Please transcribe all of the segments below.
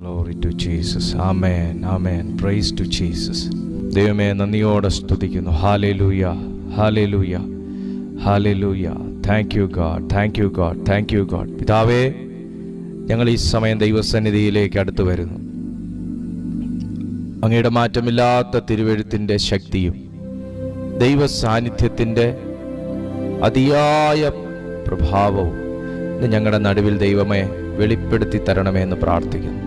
Glory to Jesus. Amen. Amen. Praise to Jesus. ദൈവമേ നന്ദിയോടെ സ്തുതിക്കുന്നു. ഹല്ലേലൂയ, ഹല്ലേലൂയ, hallelujah. Thank you God, thank you God, thank you God. പിതാവേ, ഞങ്ങൾ ഈ സമയം ദൈവസന്നിധിയിലേക്ക് അടുത്തു വരുന്നു. അങ്ങയുടെ മാറ്റമില്ലാത്ത തിരുവെഴുത്തിൻ്റെ ശക്തിയും ദൈവ സാന്നിധ്യത്തിൻ്റെ അതിയായ പ്രഭാവവും ഞങ്ങളുടെ നടുവിൽ ദൈവമേ വെളിപ്പെടുത്തി തരണമേ എന്ന് പ്രാർത്ഥിക്കുന്നു.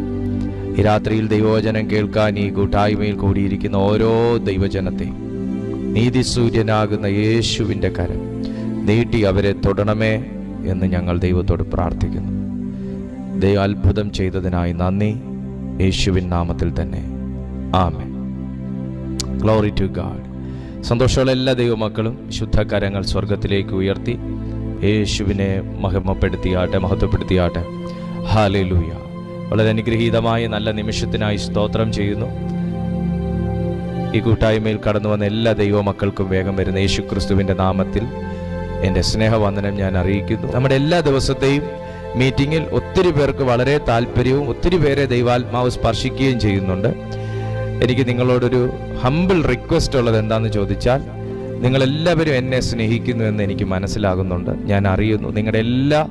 ഈ രാത്രിയിൽ ദൈവവചനം കേൾക്കാൻ ഈ കൂട്ടായ്മയിൽ കൂടിയിരിക്കുന്ന ഓരോ ദൈവജനത്തെയും നീതിസൂര്യനാകുന്ന യേശുവിൻ്റെ കരം നീട്ടി അവരെ തൊടണമേ എന്ന് ഞങ്ങൾ ദൈവത്തോട് പ്രാർത്ഥിക്കുന്നു. ദൈവം അത്ഭുതം ചെയ്തതിനായി നന്ദി, യേശുവിൻ നാമത്തിൽ തന്നെ ആമേൻ. Glory to God. സന്തോഷമുള്ള എല്ലാ ദൈവമക്കളും ശുദ്ധകരങ്ങൾ സ്വർഗത്തിലേക്ക് ഉയർത്തി യേശുവിനെ മഹത്വപ്പെടുത്തിയാട്ടെ. ഹല്ലേലൂയ. വളരെ അനുഗ്രഹീതമായ നല്ല നിമിഷത്തിനായി സ്തോത്രം ചെയ്യുന്നു. ഈ കൂട്ടായ്മയിൽ കടന്നു വന്ന എല്ലാ ദൈവമക്കൾക്കും വേഗം വരുന്ന യേശു ക്രിസ്തുവിൻ്റെ നാമത്തിൽ എൻ്റെ സ്നേഹവന്ദനം ഞാൻ അറിയിക്കുന്നു. നമ്മുടെ എല്ലാ ദിവസത്തെയും മീറ്റിങ്ങിൽ ഒത്തിരി പേർക്ക് വളരെ താല്പര്യവും ഒത്തിരി പേരെ ദൈവാത്മാവ് സ്പർശിക്കുകയും ചെയ്യുന്നുണ്ട്. എനിക്ക് നിങ്ങളോടൊരു ഹംബിൾ റിക്വസ്റ്റ് ഉള്ളത് എന്താണെന്ന് ചോദിച്ചാൽ, നിങ്ങളെല്ലാവരും എന്നെ സ്നേഹിക്കുന്നു എന്ന് എനിക്ക് മനസ്സിലാകുന്നുണ്ട്, ഞാൻ അറിയുന്നു. നിങ്ങളുടെ എല്ലാ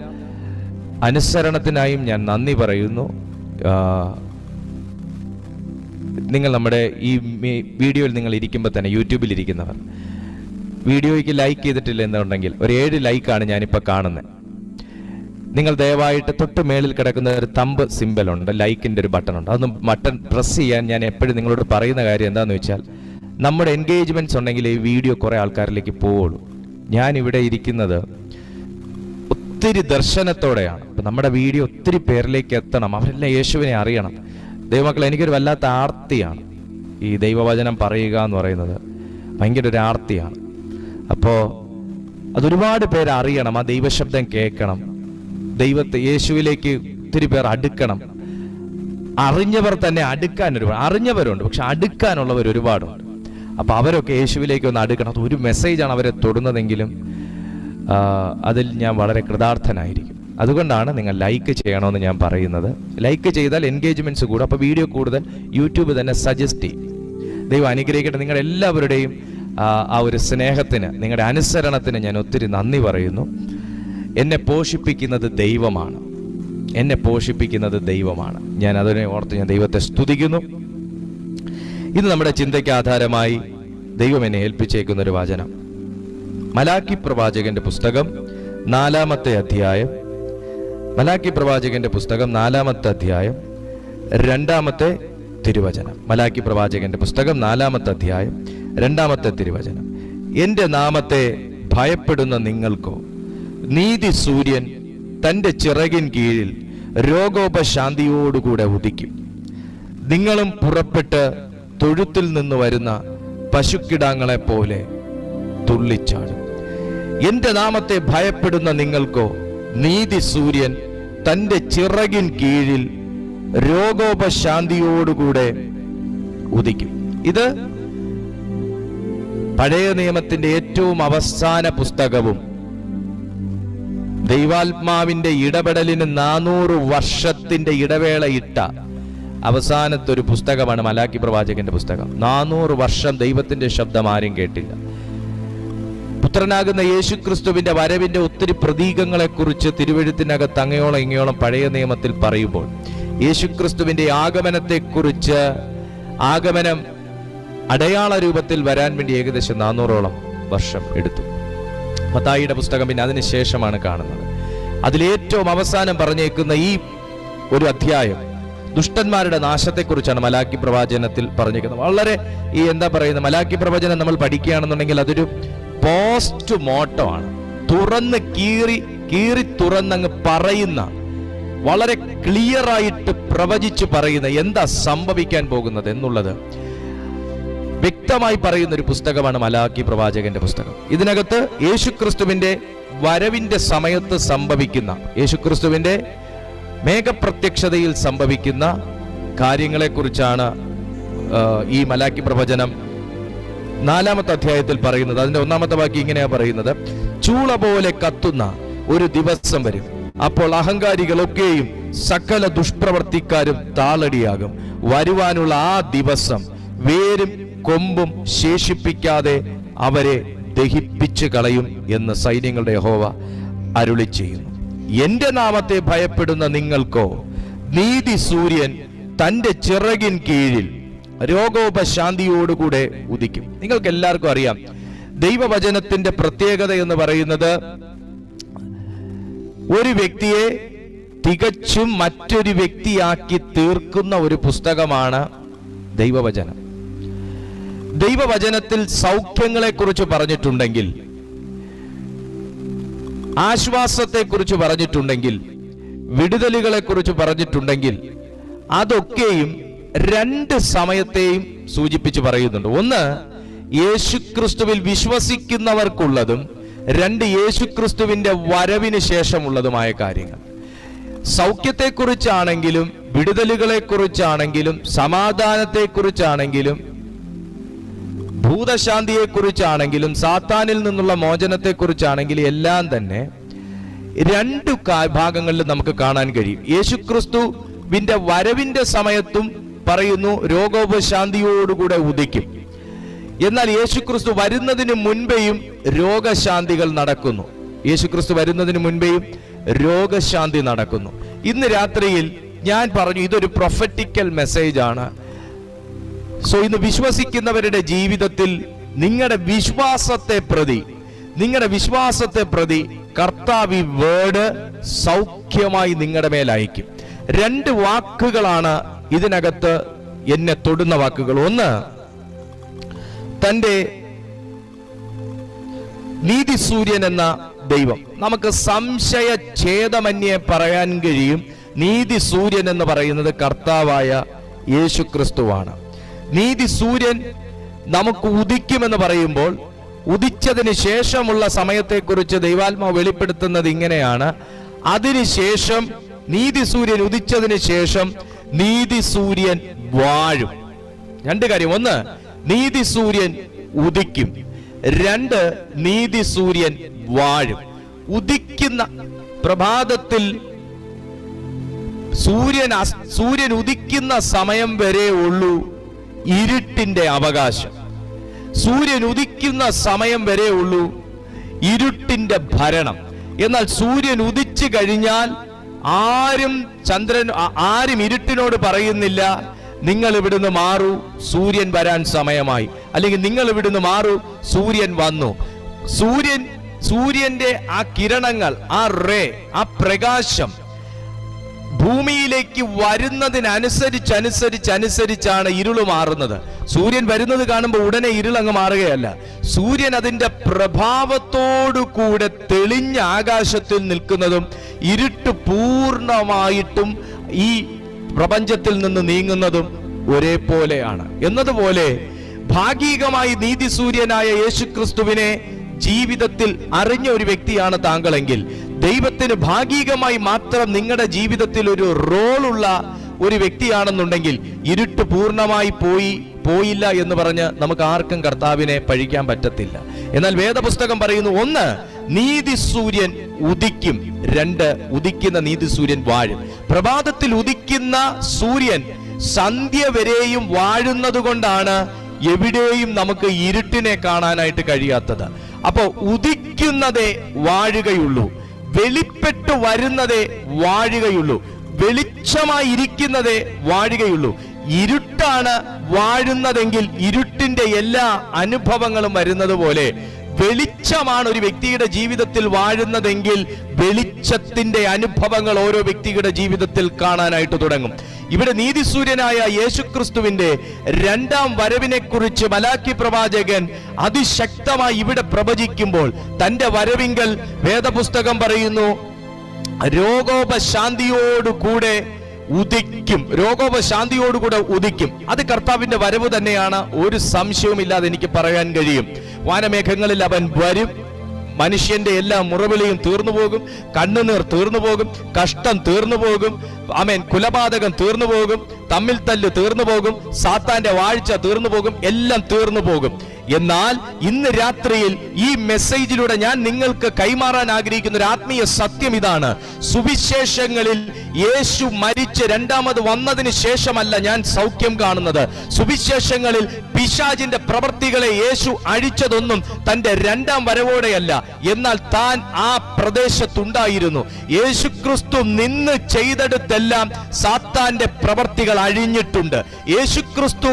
അനുസരണത്തിനായും ഞാൻ നന്ദി പറയുന്നു. നിങ്ങൾ നമ്മുടെ ഈ വീഡിയോയിൽ നിങ്ങൾ ഇരിക്കുമ്പോൾ തന്നെ യൂട്യൂബിൽ ഇരിക്കുന്നവർ വീഡിയോയ്ക്ക് ലൈക്ക് ചെയ്തിട്ടില്ല എന്നുണ്ടെങ്കിൽ ഒരു 7 ലൈക്കാണ് ഞാനിപ്പോൾ കാണുന്നത്. നിങ്ങൾ ദയവായിട്ട് തൊട്ട് മേളിൽ കിടക്കുന്ന ഒരു തമ്പ് സിമ്പലുണ്ട്, ലൈക്കിൻ്റെ ഒരു ബട്ടൺ ഉണ്ട്. അതൊന്ന് ബട്ടൺ പ്രസ് ചെയ്യാൻ ഞാൻ എപ്പോഴും നിങ്ങളോട് പറയുന്ന കാര്യം എന്താണെന്ന് വെച്ചാൽ, നമ്മുടെ എൻഗേജ്മെൻറ്റ്സ് ഉണ്ടെങ്കിൽ ഈ വീഡിയോ കുറേ ആൾക്കാരിലേക്ക് പോവുള്ളൂ. ഞാനിവിടെ ഇരിക്കുന്നത് ഒത്തിരി ദർശനത്തോടെയാണ്. അപ്പം നമ്മുടെ വീഡിയോ ഒത്തിരി പേരിലേക്ക് എത്തണം, അവരെല്ലാം യേശുവിനെ അറിയണം. ദൈവമക്കളെ, എനിക്കൊരു വല്ലാത്ത ആർത്തിയാണ് ഈ ദൈവവചനം പറയുക എന്ന് പറയുന്നത്. ഭയങ്കര ഒരു ആർത്തിയാണ്. അപ്പോൾ അതൊരുപാട് പേര് അറിയണം, ആ ദൈവശബ്ദം കേൾക്കണം, ദൈവത്തെ യേശുവിലേക്ക് ഒത്തിരി പേർ അടുക്കണം. അറിഞ്ഞവർ തന്നെ അടുക്കാൻ അറിഞ്ഞവരുണ്ട്, പക്ഷെ അടുക്കാനുള്ളവർ ഒരുപാടുണ്ട്. അപ്പോൾ അവരൊക്കെ യേശുവിലേക്ക് ഒന്ന് അടുക്കണം. അത് ഒരു മെസ്സേജാണ് അവരെ തൊടുന്നതെങ്കിലും അതിൽ ഞാൻ വളരെ കൃതാർത്ഥനായിരിക്കും. അതുകൊണ്ടാണ് നിങ്ങൾ ലൈക്ക് ചെയ്യണമെന്ന് ഞാൻ പറയുന്നത്. ലൈക്ക് ചെയ്താൽ എൻഗേജ്മെൻറ്റ്സ് കൂടും, അപ്പോൾ വീഡിയോ കൂടുതൽ യൂട്യൂബ് തന്നെ സജസ്റ്റ് ചെയ്യും. ദൈവം അനുഗ്രഹിക്കട്ടെ. നിങ്ങളുടെ എല്ലാവരുടെയും ആ ഒരു സ്നേഹത്തിന്, നിങ്ങളുടെ അനുസരണത്തിന് ഞാൻ ഒത്തിരി നന്ദി പറയുന്നു. എന്നെ പോഷിപ്പിക്കുന്നത് ദൈവമാണ്, എന്നെ പോഷിപ്പിക്കുന്നത് ദൈവമാണ്. ഞാൻ അതിനെ ഓർത്ത് ഞാൻ ദൈവത്തെ സ്തുതിക്കുന്നു. ഇത് നമ്മുടെ ചിന്തയ്ക്ക് ആധാരമായി ദൈവം എന്നെ ഏൽപ്പിച്ചേക്കുന്നൊരു വചനം, മലാക്കി പ്രവാചകന്റെ പുസ്തകം 4-ാമത്തെ അധ്യായം. മലാക്കി പ്രവാചകന്റെ പുസ്തകം 4-ാമത്തെ അധ്യായം 2-ാമത്തെ തിരുവചനം. മലാക്കി പ്രവാചകന്റെ പുസ്തകം 4-ാമത്തെ അധ്യായം 2-ാമത്തെ തിരുവചനം. എൻ്റെ നാമത്തെ ഭയപ്പെടുന്ന നിങ്ങൾക്കോ നീതി സൂര്യൻ തൻ്റെ ചിറകിൻ കീഴിൽ രോഗോപശാന്തിയോടുകൂടെ ഉദിക്കും. നിങ്ങളും പുറപ്പെട്ട് തൊഴുത്തിൽ നിന്ന് വരുന്ന പശുക്കിടാങ്ങളെ പോലെ തുള്ളിച്ചാടും. എന്റെ നാമത്തെ ഭയപ്പെടുന്ന നിങ്ങൾക്കോ നീതി സൂര്യൻ തൻ്റെ ചിറകിൻ കീഴിൽ രോഗോപശാന്തിയോടുകൂടെ ഉദിക്കും. ഇത് പഴയ നിയമത്തിന്റെ ഏറ്റവും അവസാന പുസ്തകവും ദൈവാത്മാവിന്റെ ഇടപെടലിന് 400 വർഷത്തിന്റെ ഇടവേള ഇട്ട അവസാനത്തെ ഒരു പുസ്തകമാണ് മലാക്കി പ്രവാചകന്റെ പുസ്തകം. 400 വർഷം ദൈവത്തിന്റെ ശബ്ദം ആരും കേട്ടില്ല. പുത്രനാകുന്ന യേശു ക്രിസ്തുവിന്റെ വരവിന്റെ ഒത്തിരി പ്രതീകങ്ങളെ കുറിച്ച് തിരുവെഴുത്തിനകത്ത് അങ്ങയോളം ഇങ്ങയോളം പഴയ നിയമത്തിൽ പറയുമ്പോൾ, യേശു ക്രിസ്തുവിന്റെ ആഗമനത്തെക്കുറിച്ച്, ആഗമനം അടയാള രൂപത്തിൽ വരാൻ വേണ്ടി ഏകദേശം 400ഓളം വർഷം എടുത്തു. മത്തായിയുടെ പുസ്തകം പിന്നെ അതിനുശേഷമാണ് കാണുന്നത്. അതിലേറ്റവും അവസാനം പറഞ്ഞേക്കുന്ന ഈ ഒരു അധ്യായം ദുഷ്ടന്മാരുടെ നാശത്തെക്കുറിച്ചാണ് മലാക്കി പ്രവാചനത്തിൽ പറഞ്ഞിരിക്കുന്നത്. വളരെ ഈ എന്താ പറയുന്നത്, മലാക്കി പ്രവചനം നമ്മൾ പഠിക്കുകയാണെന്നുണ്ടെങ്കിൽ അതൊരു പോസ്റ്റ് മോർട്ടം ആണ്. കീറി തുറന്നങ്ങ് പറയുന്ന, വളരെ ക്ലിയർ ആയിട്ട് പ്രവചിച്ച് പറയുന്ന എന്താ സംഭവിക്കാൻ പോകുന്നത് എന്നുള്ളത് വ്യക്തമായി പറയുന്ന ഒരു പുസ്തകമാണ് മലാക്കി പ്രവാചകന്റെ പുസ്തകം. ഇതിനകത്ത് യേശുക്രിസ്തുവിന്റെ വരവിന്റെ സമയത്ത് സംഭവിക്കുന്ന, യേശുക്രിസ്തുവിന്റെ മേഘപ്രത്യക്ഷതയിൽ സംഭവിക്കുന്ന കാര്യങ്ങളെക്കുറിച്ചാണ് ഈ മലാക്കി പ്രവചനം 4-ാമത്തെ അധ്യായത്തിൽ പറയുന്നത്. അതിന്റെ 1-ാമത്തെ വാക്യം ഇങ്ങനെയാ പറയുന്നത്: ചൂള പോലെ കത്തുന്ന ഒരു ദിവസം വരും, അപ്പോൾ അഹങ്കാരികളൊക്കെയും സകല ദുഷ്പ്രവർത്തിക്കാരും താളടിയാകും. വരുവാനുള്ള ആ ദിവസം വേരും കൊമ്പും ശേഷിപ്പിക്കാതെ അവരെ ദഹിപ്പിച്ചു കളയും എന്ന് സൈന്യങ്ങളുടെ യഹോവ അരുളി ചെയ്യുന്നു. എന്റെ നാമത്തെ ഭയപ്പെടുന്ന നിങ്ങൾക്കോ നീതി സൂര്യൻ തന്റെ ചിറകിൻ കീഴിൽ രോഗോപശാന്തിയോടുകൂടെ ഉദിക്കും. നിങ്ങൾക്ക് എല്ലാവർക്കും അറിയാം, ദൈവവചനത്തിന്റെ പ്രത്യേകത എന്ന് പറയുന്നത് ഒരു വ്യക്തിയെ തികച്ചും മറ്റൊരു വ്യക്തിയാക്കി തീർക്കുന്ന ഒരു പുസ്തകമാണ് ദൈവവചനം. ദൈവവചനത്തിൽ സൗഖ്യങ്ങളെ കുറിച്ച് പറഞ്ഞിട്ടുണ്ടെങ്കിൽ, ആശ്വാസത്തെ കുറിച്ച് പറഞ്ഞിട്ടുണ്ടെങ്കിൽ, വിടുതലുകളെ കുറിച്ച് പറഞ്ഞിട്ടുണ്ടെങ്കിൽ, അതൊക്കെയും രണ്ട് സമയത്തെയും സൂചിപ്പിച്ച് പറയുന്നുണ്ട്. ഒന്ന്, യേശുക്രിസ്തുവിൽ വിശ്വസിക്കുന്നവർക്കുള്ളതും, രണ്ട്, യേശുക്രിസ്തുവിന്റെ വരവിന് ശേഷമുള്ളതുമായ കാര്യങ്ങൾ. സൗഖ്യത്തെക്കുറിച്ചാണെങ്കിലും വിടുതലുകളെ കുറിച്ചാണെങ്കിലും സമാധാനത്തെക്കുറിച്ചാണെങ്കിലും ഭൂതശാന്തിയെക്കുറിച്ചാണെങ്കിലും സാത്താനിൽ നിന്നുള്ള മോചനത്തെക്കുറിച്ചാണെങ്കിലും എല്ലാം തന്നെ രണ്ടു ഭാഗങ്ങളിൽ നമുക്ക് കാണാൻ കഴിയും. യേശുക്രിസ്തുവിന്റെ വരവിന്റെ സമയത്തും പറയുന്നു രോഗോപശാന്തിയോടുകൂടെ ഉദിക്കും. എന്നാൽ യേശുക്രിസ്തു വരുന്നതിന് മുൻപേയും രോഗശാന്തികൾ നടക്കുന്നു. യേശുക്രിസ്തു വരുന്നതിന് മുൻപേയും രോഗശാന്തി നടക്കുന്നു. ഇന്ന് രാത്രിയിൽ ഞാൻ പറഞ്ഞു ഇതൊരു പ്രൊഫറ്റിക്കൽ മെസ്സേജ് ആണ്. സോ ഇന്ന് വിശ്വസിക്കുന്നവരുടെ ജീവിതത്തിൽ നിങ്ങളുടെ വിശ്വാസത്തെ പ്രതി കർത്താവ് ഈ വേർഡ് സൗഖ്യമായി നിങ്ങളുടെ മേൽ അയക്കും. രണ്ട് വാക്കുകളാണ് ഇതിനകത്ത് എന്നെ തൊടുന്ന വാക്കുകൾ. ഒന്ന്, തന്റെ നീതി സൂര്യൻ എന്ന ദൈവം. നമുക്ക് സംശയഛേദമന്യേ പറയാൻ കഴിയും, നീതി സൂര്യൻ എന്ന് പറയുന്നത് കർത്താവായ യേശുക്രിസ്തുവാണ്. നീതി സൂര്യൻ നമുക്ക് ഉദിക്കുമെന്ന് പറയുമ്പോൾ ഉദിച്ചതിന് ശേഷമുള്ള സമയത്തെക്കുറിച്ച് ദൈവാത്മാവ് വെളിപ്പെടുത്തുന്നത് ഇങ്ങനെയാണ്: അതിനുശേഷം നീതി സൂര്യൻ ഉദിച്ചതിന് ശേഷം നീതി സൂര്യൻ വാഴും. രണ്ട് കാര്യം: ഒന്ന്, നീതി സൂര്യൻ ഉദിക്കും; രണ്ട്, നീതി സൂര്യൻ വാഴും. ഉദിക്കുന്ന പ്രഭാതത്തിൽ സൂര്യൻ ഉദിക്കുന്ന സമയം വരെ ഉള്ളൂ ഇരുട്ടിന്റെ അവകാശം. സൂര്യൻ ഉദിക്കുന്ന സമയം വരെ ഉള്ളൂ ഇരുട്ടിന്റെ ഭരണം. എന്നാൽ സൂര്യൻ ഉദിച്ചു കഴിഞ്ഞാൽ ആരും ഇരുട്ടിനോട് പറയുന്നില്ല നിങ്ങൾ ഇവിടുന്ന് മാറൂ, സൂര്യൻ വരാൻ സമയമായി, അല്ലെങ്കിൽ നിങ്ങൾ ഇവിടുന്ന് മാറൂ, സൂര്യൻ വന്നു. സൂര്യന്റെ ആ കിരണങ്ങൾ, ആ പ്രകാശം ഭൂമിയിലേക്ക് വരുന്നതിനനുസരിച്ചാണ് ഇരുള് മാറുന്നത്. സൂര്യൻ വരുന്നത് കാണുമ്പോൾ ഉടനെ ഇരുളങ്ങ് മാറുകയല്ല. സൂര്യൻ അതിന്റെ പ്രഭാവത്തോടു കൂടെ തെളിഞ്ഞ ആകാശത്തിൽ നിൽക്കുന്നതും ഇരുട്ട് പൂർണ്ണമായിട്ടും ഈ പ്രപഞ്ചത്തിൽ നിന്ന് നീങ്ങുന്നതും ഒരേപോലെയാണ് എന്നതുപോലെ ഭാഗികമായി നീതി സൂര്യനായ യേശുക്രിസ്തുവിനെ ജീവിതത്തിൽ അറിഞ്ഞ ഒരു വ്യക്തിയാണ് താങ്കളെങ്കിൽ, ദൈവത്തിന് ഭാഗികമായി മാത്രം നിങ്ങളുടെ ജീവിതത്തിൽ ഒരു റോളുള്ള ഒരു വ്യക്തിയാണെന്നുണ്ടെങ്കിൽ, ഇരുട്ട് പൂർണ്ണമായി പോയില്ല എന്ന് പറഞ്ഞ് നമുക്ക് ആർക്കും കർത്താവിനെ പഴിക്കാൻ പറ്റത്തില്ല. എന്നാൽ വേദപുസ്തകം പറയുന്നു: ഒന്ന്, നീതി സൂര്യൻ ഉദിക്കും; രണ്ട്, ഉദിക്കുന്ന നീതി സൂര്യൻ വാഴും. പ്രഭാതത്തിൽ ഉദിക്കുന്ന സൂര്യൻ സന്ധ്യ വരെയും വാഴുന്നത് കൊണ്ടാണ് എവിടെയും നമുക്ക് ഇരുട്ടിനെ കാണാനായിട്ട് കഴിയാത്തത്. അപ്പോ ഉദിക്കുന്നതേ വാഴുകയുള്ളൂ, വെളിപ്പെട്ടു വരുന്നതേ വാഴുകയുള്ളൂ, വെളിച്ചമായി ഇരിക്കുന്നതേ വാഴുകയുള്ളൂ. ഇരുട്ടാണ് വാഴുന്നതെങ്കിൽ ഇരുട്ടിന്റെ എല്ലാ അനുഭവങ്ങളും വരുന്നത് പോലെ വെളിച്ചമാണ് ഒരു വ്യക്തിയുടെ ജീവിതത്തിൽ വാഴുന്നതെങ്കിൽ വെളിച്ചത്തിന്റെ അനുഭവങ്ങൾ ഓരോ വ്യക്തിയുടെ ജീവിതത്തിൽ കാണാനായിട്ട് തുടങ്ങും. ഇവിടെ നീതിസൂര്യനായ യേശുക്രിസ്തുവിന്റെ രണ്ടാം വരവിനെ കുറിച്ച് മലാക്കി പ്രവാചകൻ അതിശക്തമായി ഇവിടെ പ്രവചിക്കുമ്പോൾ തന്റെ വരവിങ്കൽ വേദപുസ്തകം പറയുന്നു രോഗോപശാന്തിയോടുകൂടെ ഉദിക്കും. രോഗോപശാന്തിയോടുകൂടെ ഉദിക്കും. അത് കർത്താവിന്റെ വരവ് തന്നെയാണ്, ഒരു സംശയവുമില്ലാതെ എനിക്ക് പറയാൻ കഴിയും. വാനമേഘങ്ങളിൽ അവൻ വരും. മനുഷ്യന്റെ എല്ലാ മുറവിളിയും തീർന്നു പോകും, കണ്ണുനീർ തീർന്നു പോകും, കഷ്ടം തീർന്നു പോകും, ആമേൻ, കുലപാതകം തീർന്നു പോകും, തമ്മിൽ തല്ല് തീർന്നു പോകും, സാത്താന്റെ വാഴ്ച തീർന്നു പോകും, എല്ലാം തീർന്നു പോകും. എന്നാൽ ഇന്ന് രാത്രിയിൽ ഈ മെസ്സേജിലൂടെ ഞാൻ നിങ്ങൾക്ക് കൈമാറാൻ ആഗ്രഹിക്കുന്ന ഒരു ആത്മീയ സത്യം ഇതാണ്: സുവിശേഷങ്ങളിൽ യേശു മരിച്ച് രണ്ടാമത് വന്നതിന് ശേഷമല്ല ഞാൻ സൗഖ്യം കാണുന്നത്. സുവിശേഷങ്ങളിൽ പിശാചിന്റെ പ്രവൃത്തികളെ യേശു അഴിച്ചതൊന്നും തന്റെ രണ്ടാം വരവോടെയല്ല, എന്നാൽ താൻ ആ പ്രദേശത്തുണ്ടായിരുന്നു. യേശുക്രിസ്തു നിന്ന് ചെയ്തെടുത്തെല്ലാം സാത്താന്റെ പ്രവൃത്തികൾ അഴിഞ്ഞിട്ടുണ്ട്. യേശുക്രിസ്തു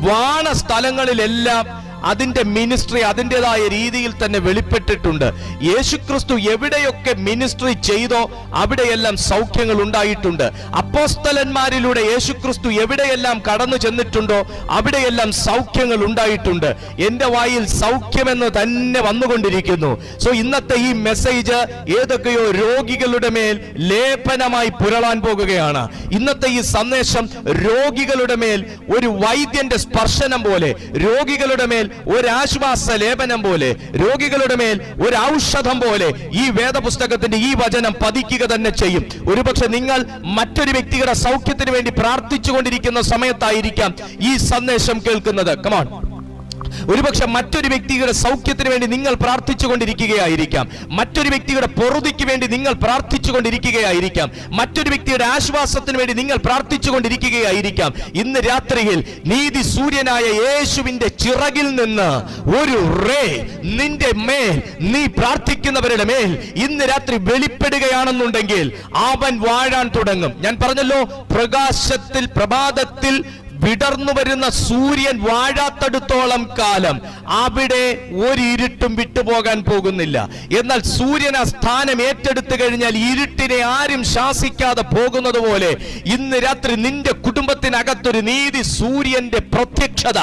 വാണ സ്ഥലങ്ങളിലെല്ലാം അതിന്റെ മിനിസ്ട്രി അതിൻ്റെതായ രീതിയിൽ തന്നെ വെളിപ്പെട്ടിട്ടുണ്ട്. യേശുക്രിസ്തു എവിടെയൊക്കെ മിനിസ്ട്രി ചെയ്തോ അവിടെയെല്ലാം സൗഖ്യങ്ങൾ ഉണ്ടായിട്ടുണ്ട്. അപ്പോസ്തലന്മാരിലൂടെ യേശുക്രിസ്തു എവിടെയെല്ലാം കടന്നു ചെന്നിട്ടുണ്ടോ അവിടെയെല്ലാം സൗഖ്യങ്ങൾ ഉണ്ടായിട്ടുണ്ട്. എന്റെ വായിൽ സൗഖ്യമെന്ന് തന്നെ വന്നുകൊണ്ടിരിക്കുന്നു. സോ ഇന്നത്തെ ഈ മെസ്സേജ് ഏതൊക്കെയോ രോഗികളുടെ മേൽ ലേപനമായി പുരളാൻ പോകുകയാണ്. ഇന്നത്തെ ഈ സന്ദേശം രോഗികളുടെ മേൽ ഒരു വൈദ്യന്റെ സ്പർശനം പോലെ, രോഗികളുടെ മേൽ ഒരു ആശ്വാസ ലേപനം പോലെ, രോഗികളുടെ മേൽ ഒരു ഔഷധം പോലെ ഈ വേദപുസ്തകത്തിന്റെ ഈ വചനം പതിക്കുക തന്നെ ചെയ്യും. ഒരുപക്ഷെ നിങ്ങൾ മറ്റൊരു വ്യക്തിയുടെ സൗഖ്യത്തിന് വേണ്ടി പ്രാർത്ഥിച്ചുകൊണ്ടിരിക്കുന്ന സമയത്തായിരിക്കാം ഈ സന്ദേശം കേൾക്കുന്നത്. കമോൺ, ഒരുപക്ഷെ മറ്റൊരു വ്യക്തിയുടെ സൗഖ്യത്തിന് വേണ്ടി നിങ്ങൾ പ്രാർത്ഥിച്ചുകൊണ്ടിരിക്കുകയായിരിക്കാം. മറ്റൊരു വ്യക്തിയുടെ പൊറുതിക്ക് വേണ്ടി നിങ്ങൾ പ്രാർത്ഥിച്ചുകൊണ്ടിരിക്കുകയായിരിക്കാം. മറ്റൊരു വ്യക്തിയുടെ ആശ്വാസത്തിന് വേണ്ടി നിങ്ങൾ പ്രാർത്ഥിച്ചുകൊണ്ടിരിക്കുകയായിരിക്കാം. ഇന്ന് രാത്രിയിൽ നീതി സൂര്യനായ യേശുവിന്റെ ചിറകിൽ നിന്ന് ഒരു റേ നിന്റെ മേൽ, നീ പ്രാർത്ഥിക്കുന്നവരുടെ മേൽ ഇന്ന് രാത്രി വെളിപ്പെടുകയാണെന്നുണ്ടെങ്കിൽ അവൻ വാഴാൻ തുടങ്ങും. ഞാൻ പറഞ്ഞല്ലോ, പ്രകാശത്തിൽ പ്രഭാതത്തിൽ വിടർന്നു വരുന്ന സൂര്യൻ വാഴാത്തടുത്തോളം കാലം അവിടെ ഒരു ഇരുട്ടും വിട്ടുപോകാൻ പോകുന്നില്ല. എന്നാൽ സൂര്യൻ ആ സ്ഥാനം ഏറ്റെടുത്തു കഴിഞ്ഞാൽ ഇരുട്ടിനെ ആരും ശാസിക്കാതെ പോകുന്നത് പോലെ ഇന്ന് രാത്രി നിന്റെ കുടുംബത്തിനകത്തൊരു നീതി സൂര്യന്റെ പ്രത്യക്ഷത,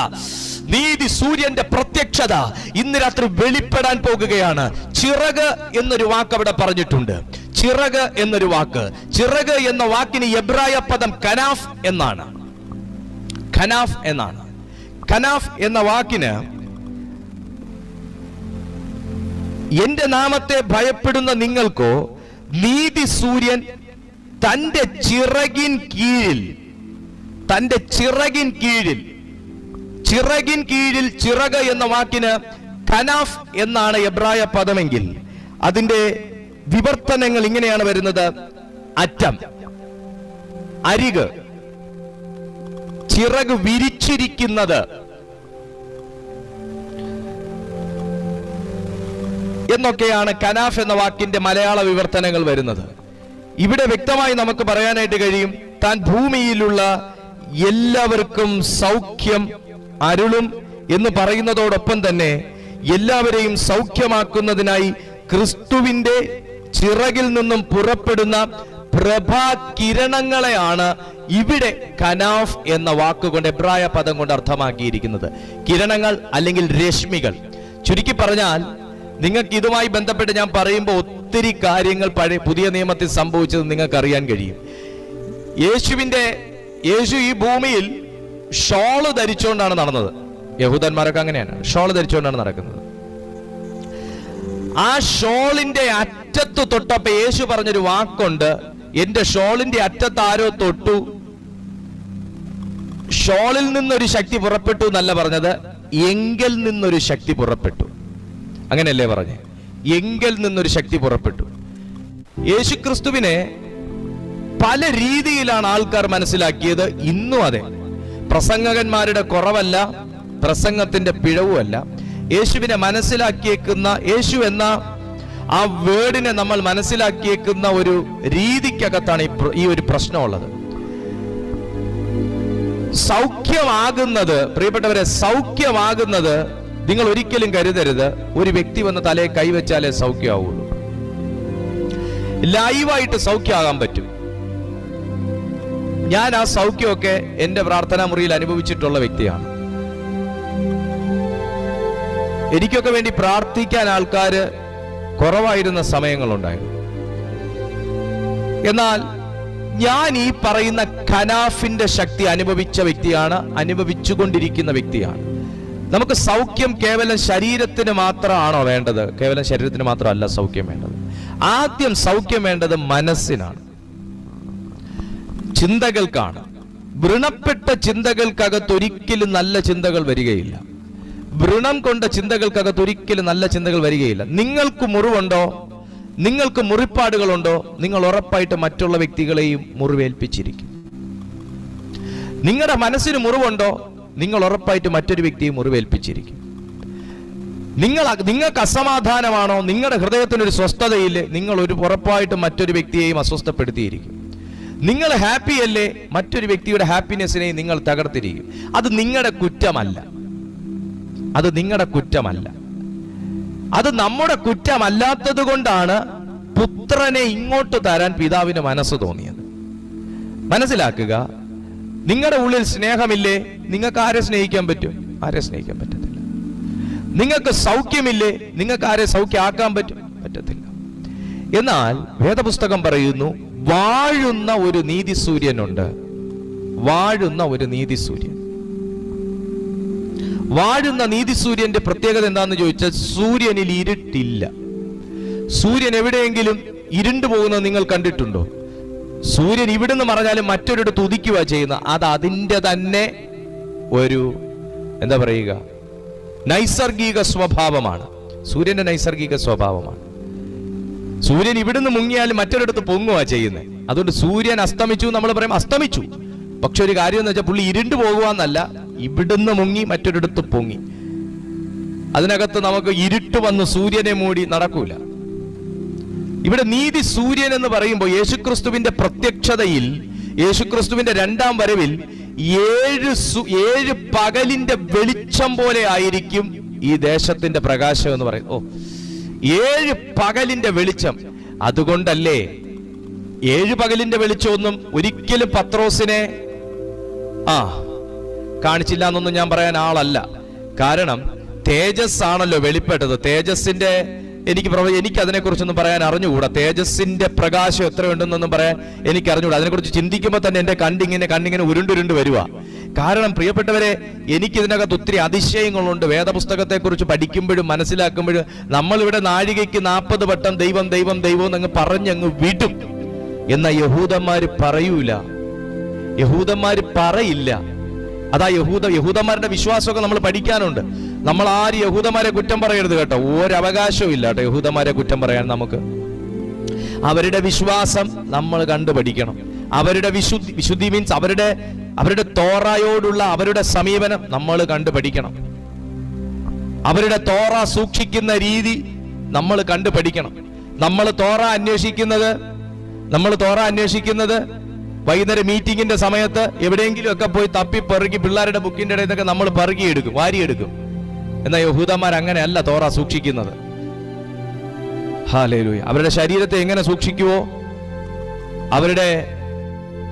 നീതി സൂര്യന്റെ പ്രത്യക്ഷത ഇന്ന് രാത്രി വെളിപ്പെടാൻ പോകുകയാണ്. ചിറക് എന്നൊരു വാക്ക് അവിടെ പറഞ്ഞിട്ടുണ്ട്. ചിറക് എന്നൊരു വാക്ക്, ചിറക് എന്ന വാക്കിന് എബ്രായ പദം കനാഫ് എന്നാണ്. ഖനാഫ് എന്നാണ്. ഖനാഫ് എന്ന വാക്കിന് എന്റെ നാമത്തെ ഭയപ്പെടുന്ന നിങ്ങൾക്കോ നീതി സൂര്യൻ തന്റെ ചിറകിൻ കീഴിൽ, തന്റെ ചിറകിൻ കീഴിൽ, ചിറകിൻ കീഴിൽ, ചിറക് എന്ന വാക്കിന് ഖനാഫ് എന്നാണ് എബ്രായ പദമെങ്കിൽ അതിന്റെ വിവർത്തനങ്ങൾ ഇങ്ങനെയാണ് വരുന്നത്: അറ്റം, അരിക്, ചിറക് വിരിച്ചിരിക്കുന്നത് എന്നൊക്കെയാണ് കനാഫ് എന്ന വാക്കിന്റെ മലയാള വിവർത്തനങ്ങൾ വരുന്നത്. ഇവിടെ വ്യക്തമായി നമുക്ക് പറയാനായിട്ട് കഴിയും, താൻ ഭൂമിയിലുള്ള എല്ലാവർക്കും സൗഖ്യം അരുളും എന്ന് പറയുന്നതോടൊപ്പം തന്നെ എല്ലാവരെയും സൗഖ്യമാക്കുന്നതിനായി ക്രിസ്തുവിന്റെ ചിറകിൽ നിന്നും പുറപ്പെടുന്ന പ്രഭാ കിരണങ്ങളെയാണ് ഇവിടെ കനാഫ് എന്ന വാക്കുകൊണ്ട്, എബ്രായ പദം കൊണ്ട് അർത്ഥമാക്കിയിരിക്കുന്നത്. കിരണങ്ങൾ അല്ലെങ്കിൽ രശ്മികൾ. ചുരുക്കി പറഞ്ഞാൽ നിങ്ങൾക്ക് ഇതുമായി ബന്ധപ്പെട്ട് ഞാൻ പറയുമ്പോൾ ഒത്തിരി കാര്യങ്ങൾ പുതിയ നിയമത്തിൽ സംഭവിച്ചത് നിങ്ങൾക്ക് അറിയാൻ കഴിയും. യേശു ഈ ഭൂമിയിൽ ഷോള് ധരിച്ചുകൊണ്ടാണ് നടന്നത്. യഹൂദന്മാരൊക്കെ അങ്ങനെയാണ്, ഷോള് ധരിച്ചുകൊണ്ടാണ് നടക്കുന്നത്. ആ ഷോളിന്റെ അറ്റത്ത് തൊട്ടപ്പോ യേശു പറഞ്ഞൊരു വാക്കുണ്ട്: എന്റെ ഷോളിന്റെ അറ്റത്ത് ആരോ തൊട്ടു, ഷോളിൽ നിന്നൊരു ശക്തി പുറപ്പെട്ടു എന്നല്ല പറഞ്ഞത്, എങ്കിൽ നിന്നൊരു ശക്തി പുറപ്പെട്ടു. അങ്ങനെയല്ലേ പറഞ്ഞേ? എങ്കിൽ നിന്നൊരു ശക്തി പുറപ്പെട്ടു. യേശുക്രിസ്തുവിനെ പല രീതിയിലാണ് ആൾക്കാർ മനസ്സിലാക്കിയത്. ഇന്നും അതെ. പ്രസംഗകന്മാരുടെ കുറവല്ല, പ്രസംഗത്തിന്റെ പിഴവുമല്ല. യേശുവിനെ മനസ്സിലാക്കിയേക്കുന്ന, യേശു എന്ന ആ വേർഡിനെ നമ്മൾ മനസ്സിലാക്കിയേക്കുന്ന ഒരു രീതിക്കകത്താണ് ഈ ഒരു പ്രശ്നമുള്ളത്. സൗഖ്യമാകുന്നത്, പ്രിയപ്പെട്ടവരെ, സൗഖ്യമാകുന്നത് നിങ്ങൾ ഒരിക്കലും കരുതരുത് ഒരു വ്യക്തി വന്ന് തലയെ കൈവച്ചാലേ സൗഖ്യമാവുള്ളൂ. ലൈവായിട്ട് സൗഖ്യമാകാൻ പറ്റും. ഞാൻ ആ സൗഖ്യമൊക്കെ എന്റെ പ്രാർത്ഥനാ മുറിയിൽ അനുഭവിച്ചിട്ടുള്ള വ്യക്തിയാണ്. എനിക്കൊക്കെ വേണ്ടി പ്രാർത്ഥിക്കാൻ ആൾക്കാര് കുറവായിരുന്ന സമയങ്ങളുണ്ടായിരുന്നു. എന്നാൽ ഞാൻ ഈ പറയുന്ന ഖനാഫിന്റെ ശക്തി അനുഭവിച്ച വ്യക്തിയാണ്, അനുഭവിച്ചുകൊണ്ടിരിക്കുന്ന വ്യക്തിയാണ്. നമുക്ക് സൗഖ്യം കേവലം ശരീരത്തിന് മാത്രമാണോ വേണ്ടത്? കേവലം ശരീരത്തിന് മാത്രമല്ല സൗഖ്യം വേണ്ടത്. ആദ്യം സൗഖ്യം വേണ്ടത് മനസ്സിനാണ്, ചിന്തകൾക്കാണ്. വ്രണപ്പെട്ട ചിന്തകൾക്കകത്ത് ഒരിക്കലും നല്ല ചിന്തകൾ വരികയില്ല. വ്രണം കൊണ്ട ചിന്തകൾക്കകത്ത് ഒരിക്കലും നല്ല ചിന്തകൾ വരികയില്ല. നിങ്ങൾക്ക് മുറിവുണ്ടോ, നിങ്ങൾക്ക് മുറിപ്പാടുകളുണ്ടോ, നിങ്ങൾ ഉറപ്പായിട്ട് മറ്റുള്ള വ്യക്തികളെയും മുറിവേൽപ്പിച്ചിരിക്കും. നിങ്ങളുടെ മനസ്സിന് മുറിവുണ്ടോ, നിങ്ങൾ ഉറപ്പായിട്ട് മറ്റൊരു വ്യക്തിയെ മുറിവേൽപ്പിച്ചിരിക്കും. നിങ്ങൾക്ക് അസമാധാനമാണോ, നിങ്ങളുടെ ഹൃദയത്തിനൊരു സ്വസ്ഥതയില്ലേ, നിങ്ങൾ ഉറപ്പായിട്ട് മറ്റൊരു വ്യക്തിയെയും അസ്വസ്ഥപ്പെടുത്തിയിരിക്കും. നിങ്ങൾ ഹാപ്പി അല്ലേ, മറ്റൊരു വ്യക്തിയുടെ ഹാപ്പിനെസ്സിനെ നിങ്ങൾ തകർത്തിരിക്കും. അത് നിങ്ങളുടെ കുറ്റമല്ല, അത് നിങ്ങളുടെ കുറ്റമല്ല. അത് നമ്മുടെ കുറ്റമല്ലാത്തത് കൊണ്ടാണ് പുത്രനെ ഇങ്ങോട്ട് തരാൻ പിതാവിന് മനസ്സ് തോന്നിയത്. മനസ്സിലാക്കുക, നിങ്ങളുടെ ഉള്ളിൽ സ്നേഹമില്ലേ, നിങ്ങൾക്ക് ആരെ സ്നേഹിക്കാൻ പറ്റും? ആരെ സ്നേഹിക്കാൻ പറ്റത്തില്ല. നിങ്ങൾക്ക് സൗഖ്യമില്ലേ, നിങ്ങൾക്ക് ആരെ സൗഖ്യമാക്കാൻ പറ്റും? പറ്റത്തില്ല. എന്നാൽ വേദപുസ്തകം പറയുന്നു, വാഴുന്ന ഒരു നീതിസൂര്യനുണ്ട്. വാഴുന്ന ഒരു നീതിസൂര്യൻ. വാഴുന്ന നീതിസൂര്യന്റെ പ്രത്യേകത എന്താണെന്ന് ചോദിച്ചാൽ, സൂര്യനിൽ ഇരുട്ടില്ല. സൂര്യൻ എവിടെയെങ്കിലും ഇരുണ്ടു പോകുന്നത് നിങ്ങൾ കണ്ടിട്ടുണ്ടോ? സൂര്യൻ ഇവിടുന്ന് മറഞ്ഞാലും മറ്റൊരിടത്ത് ഉദിക്കുക ചെയ്യുന്ന, അത് അതിൻ്റെ തന്നെ ഒരു എന്താ പറയുക, നൈസർഗിക സ്വഭാവമാണ്. സൂര്യന്റെ നൈസർഗിക സ്വഭാവമാണ്. സൂര്യൻ ഇവിടുന്ന് മുങ്ങിയാലും മറ്റൊരിടത്ത് പൊങ്ങുക ചെയ്യുന്നത്. അതുകൊണ്ട് സൂര്യൻ അസ്തമിച്ചു നമ്മൾ പറയും, അസ്തമിച്ചു. പക്ഷെ ഒരു കാര്യം എന്ന് വെച്ചാൽ പുള്ളി ഇരുണ്ടു പോകുവാന്നല്ല, ഇവിടുന്ന് മുങ്ങി മറ്റൊരിടത്ത് പൊങ്ങി. അതിനകത്ത് നമുക്ക് ഇരുട്ട് വന്ന് സൂര്യനെ മൂടി നടക്കൂല. ഇവിടെ നീതി സൂര്യൻ എന്ന് പറയുമ്പോൾ യേശുക്രിസ്തുവിന്റെ പ്രത്യക്ഷതയിൽ, യേശുക്രിസ്തുവിന്റെ രണ്ടാം വരവിൽ 7 പകലിന്റെ വെളിച്ചം പോലെ ആയിരിക്കും ഈ ദേശത്തിന്റെ പ്രകാശം എന്ന് പറയും. 7 പകലിന്റെ വെളിച്ചം. അതുകൊണ്ടല്ലേ 7 പകലിന്റെ വെളിച്ചമൊന്നും ഒരിക്കലും പത്രോസിനെ കാണിച്ചില്ല എന്നൊന്നും ഞാൻ പറയാൻ ആളല്ല. കാരണം തേജസ് ആണല്ലോ വെളിപ്പെട്ടത്. തേജസ്സിന്റെ എനിക്ക് അതിനെക്കുറിച്ചൊന്നും പറയാൻ അറിഞ്ഞുകൂടാ. തേജസ്സിന്റെ പ്രകാശം എത്രയുണ്ടെന്നൊന്നും പറയാൻ എനിക്ക് അറിഞ്ഞുകൂടാ. അതിനെക്കുറിച്ച് ചിന്തിക്കുമ്പോൾ തന്നെ എന്റെ കണ്ണിങ്ങനെ ഉരുണ്ടുരുണ്ട് വരുക. കാരണം പ്രിയപ്പെട്ടവരെ, എനിക്ക് ഇതിനകത്ത് ഒത്തിരി അതിശയങ്ങളുണ്ട്. വേദപുസ്തകത്തെക്കുറിച്ച് പഠിക്കുമ്പോഴും മനസ്സിലാക്കുമ്പോഴും നമ്മളിവിടെ നാഴികയ്ക്ക് 40 വട്ടം ദൈവം ദൈവം ദൈവം എന്നങ്ങ് പറഞ്ഞങ്ങ് വിടും. എന്നാൽ യഹൂദന്മാര് പറയൂല, യഹൂദന്മാര് പറയില്ല. അതാ യഹൂദന്മാരുടെ വിശ്വാസമൊക്കെ നമ്മൾ പഠിക്കാനുണ്ട്. നമ്മൾ ആരും യഹൂദന്മാരെ കുറ്റം പറയരുത് കേട്ടോ. ഒരവകാശവും ഇല്ല കേട്ടോ യഹൂദന്മാരെ കുറ്റം പറയാൻ നമുക്ക്. അവരുടെ വിശ്വാസം നമ്മൾ കണ്ടുപഠിക്കണം. അവരുടെ വിശുദ്ധി മീൻസ് അവരുടെ തോറായോടുള്ള അവരുടെ സമീപനം നമ്മൾ കണ്ടുപഠിക്കണം. അവരുടെ തോറ സൂക്ഷിക്കുന്ന രീതി നമ്മൾ കണ്ടുപഠിക്കണം. നമ്മൾ തോറ അന്വേഷിക്കുന്നത് വൈകുന്നേരം മീറ്റിംഗിന്റെ സമയത്ത് എവിടെയെങ്കിലും ഒക്കെ പോയി തപ്പി പെറുക്കി പിള്ളേരുടെ ബുക്കിന്റെ ഇടയിലൊക്കെ നമ്മൾ പെറുകിയെടുക്കും, വാരിയെടുക്കും. എന്നാൽ യഹൂദന്മാർ അങ്ങനെയല്ല തോറ സൂക്ഷിക്കുന്നത്. ഹല്ലേലൂയ. അവരുടെ ശരീരത്തെ എങ്ങനെ സൂക്ഷിക്കുവോ, അവരുടെ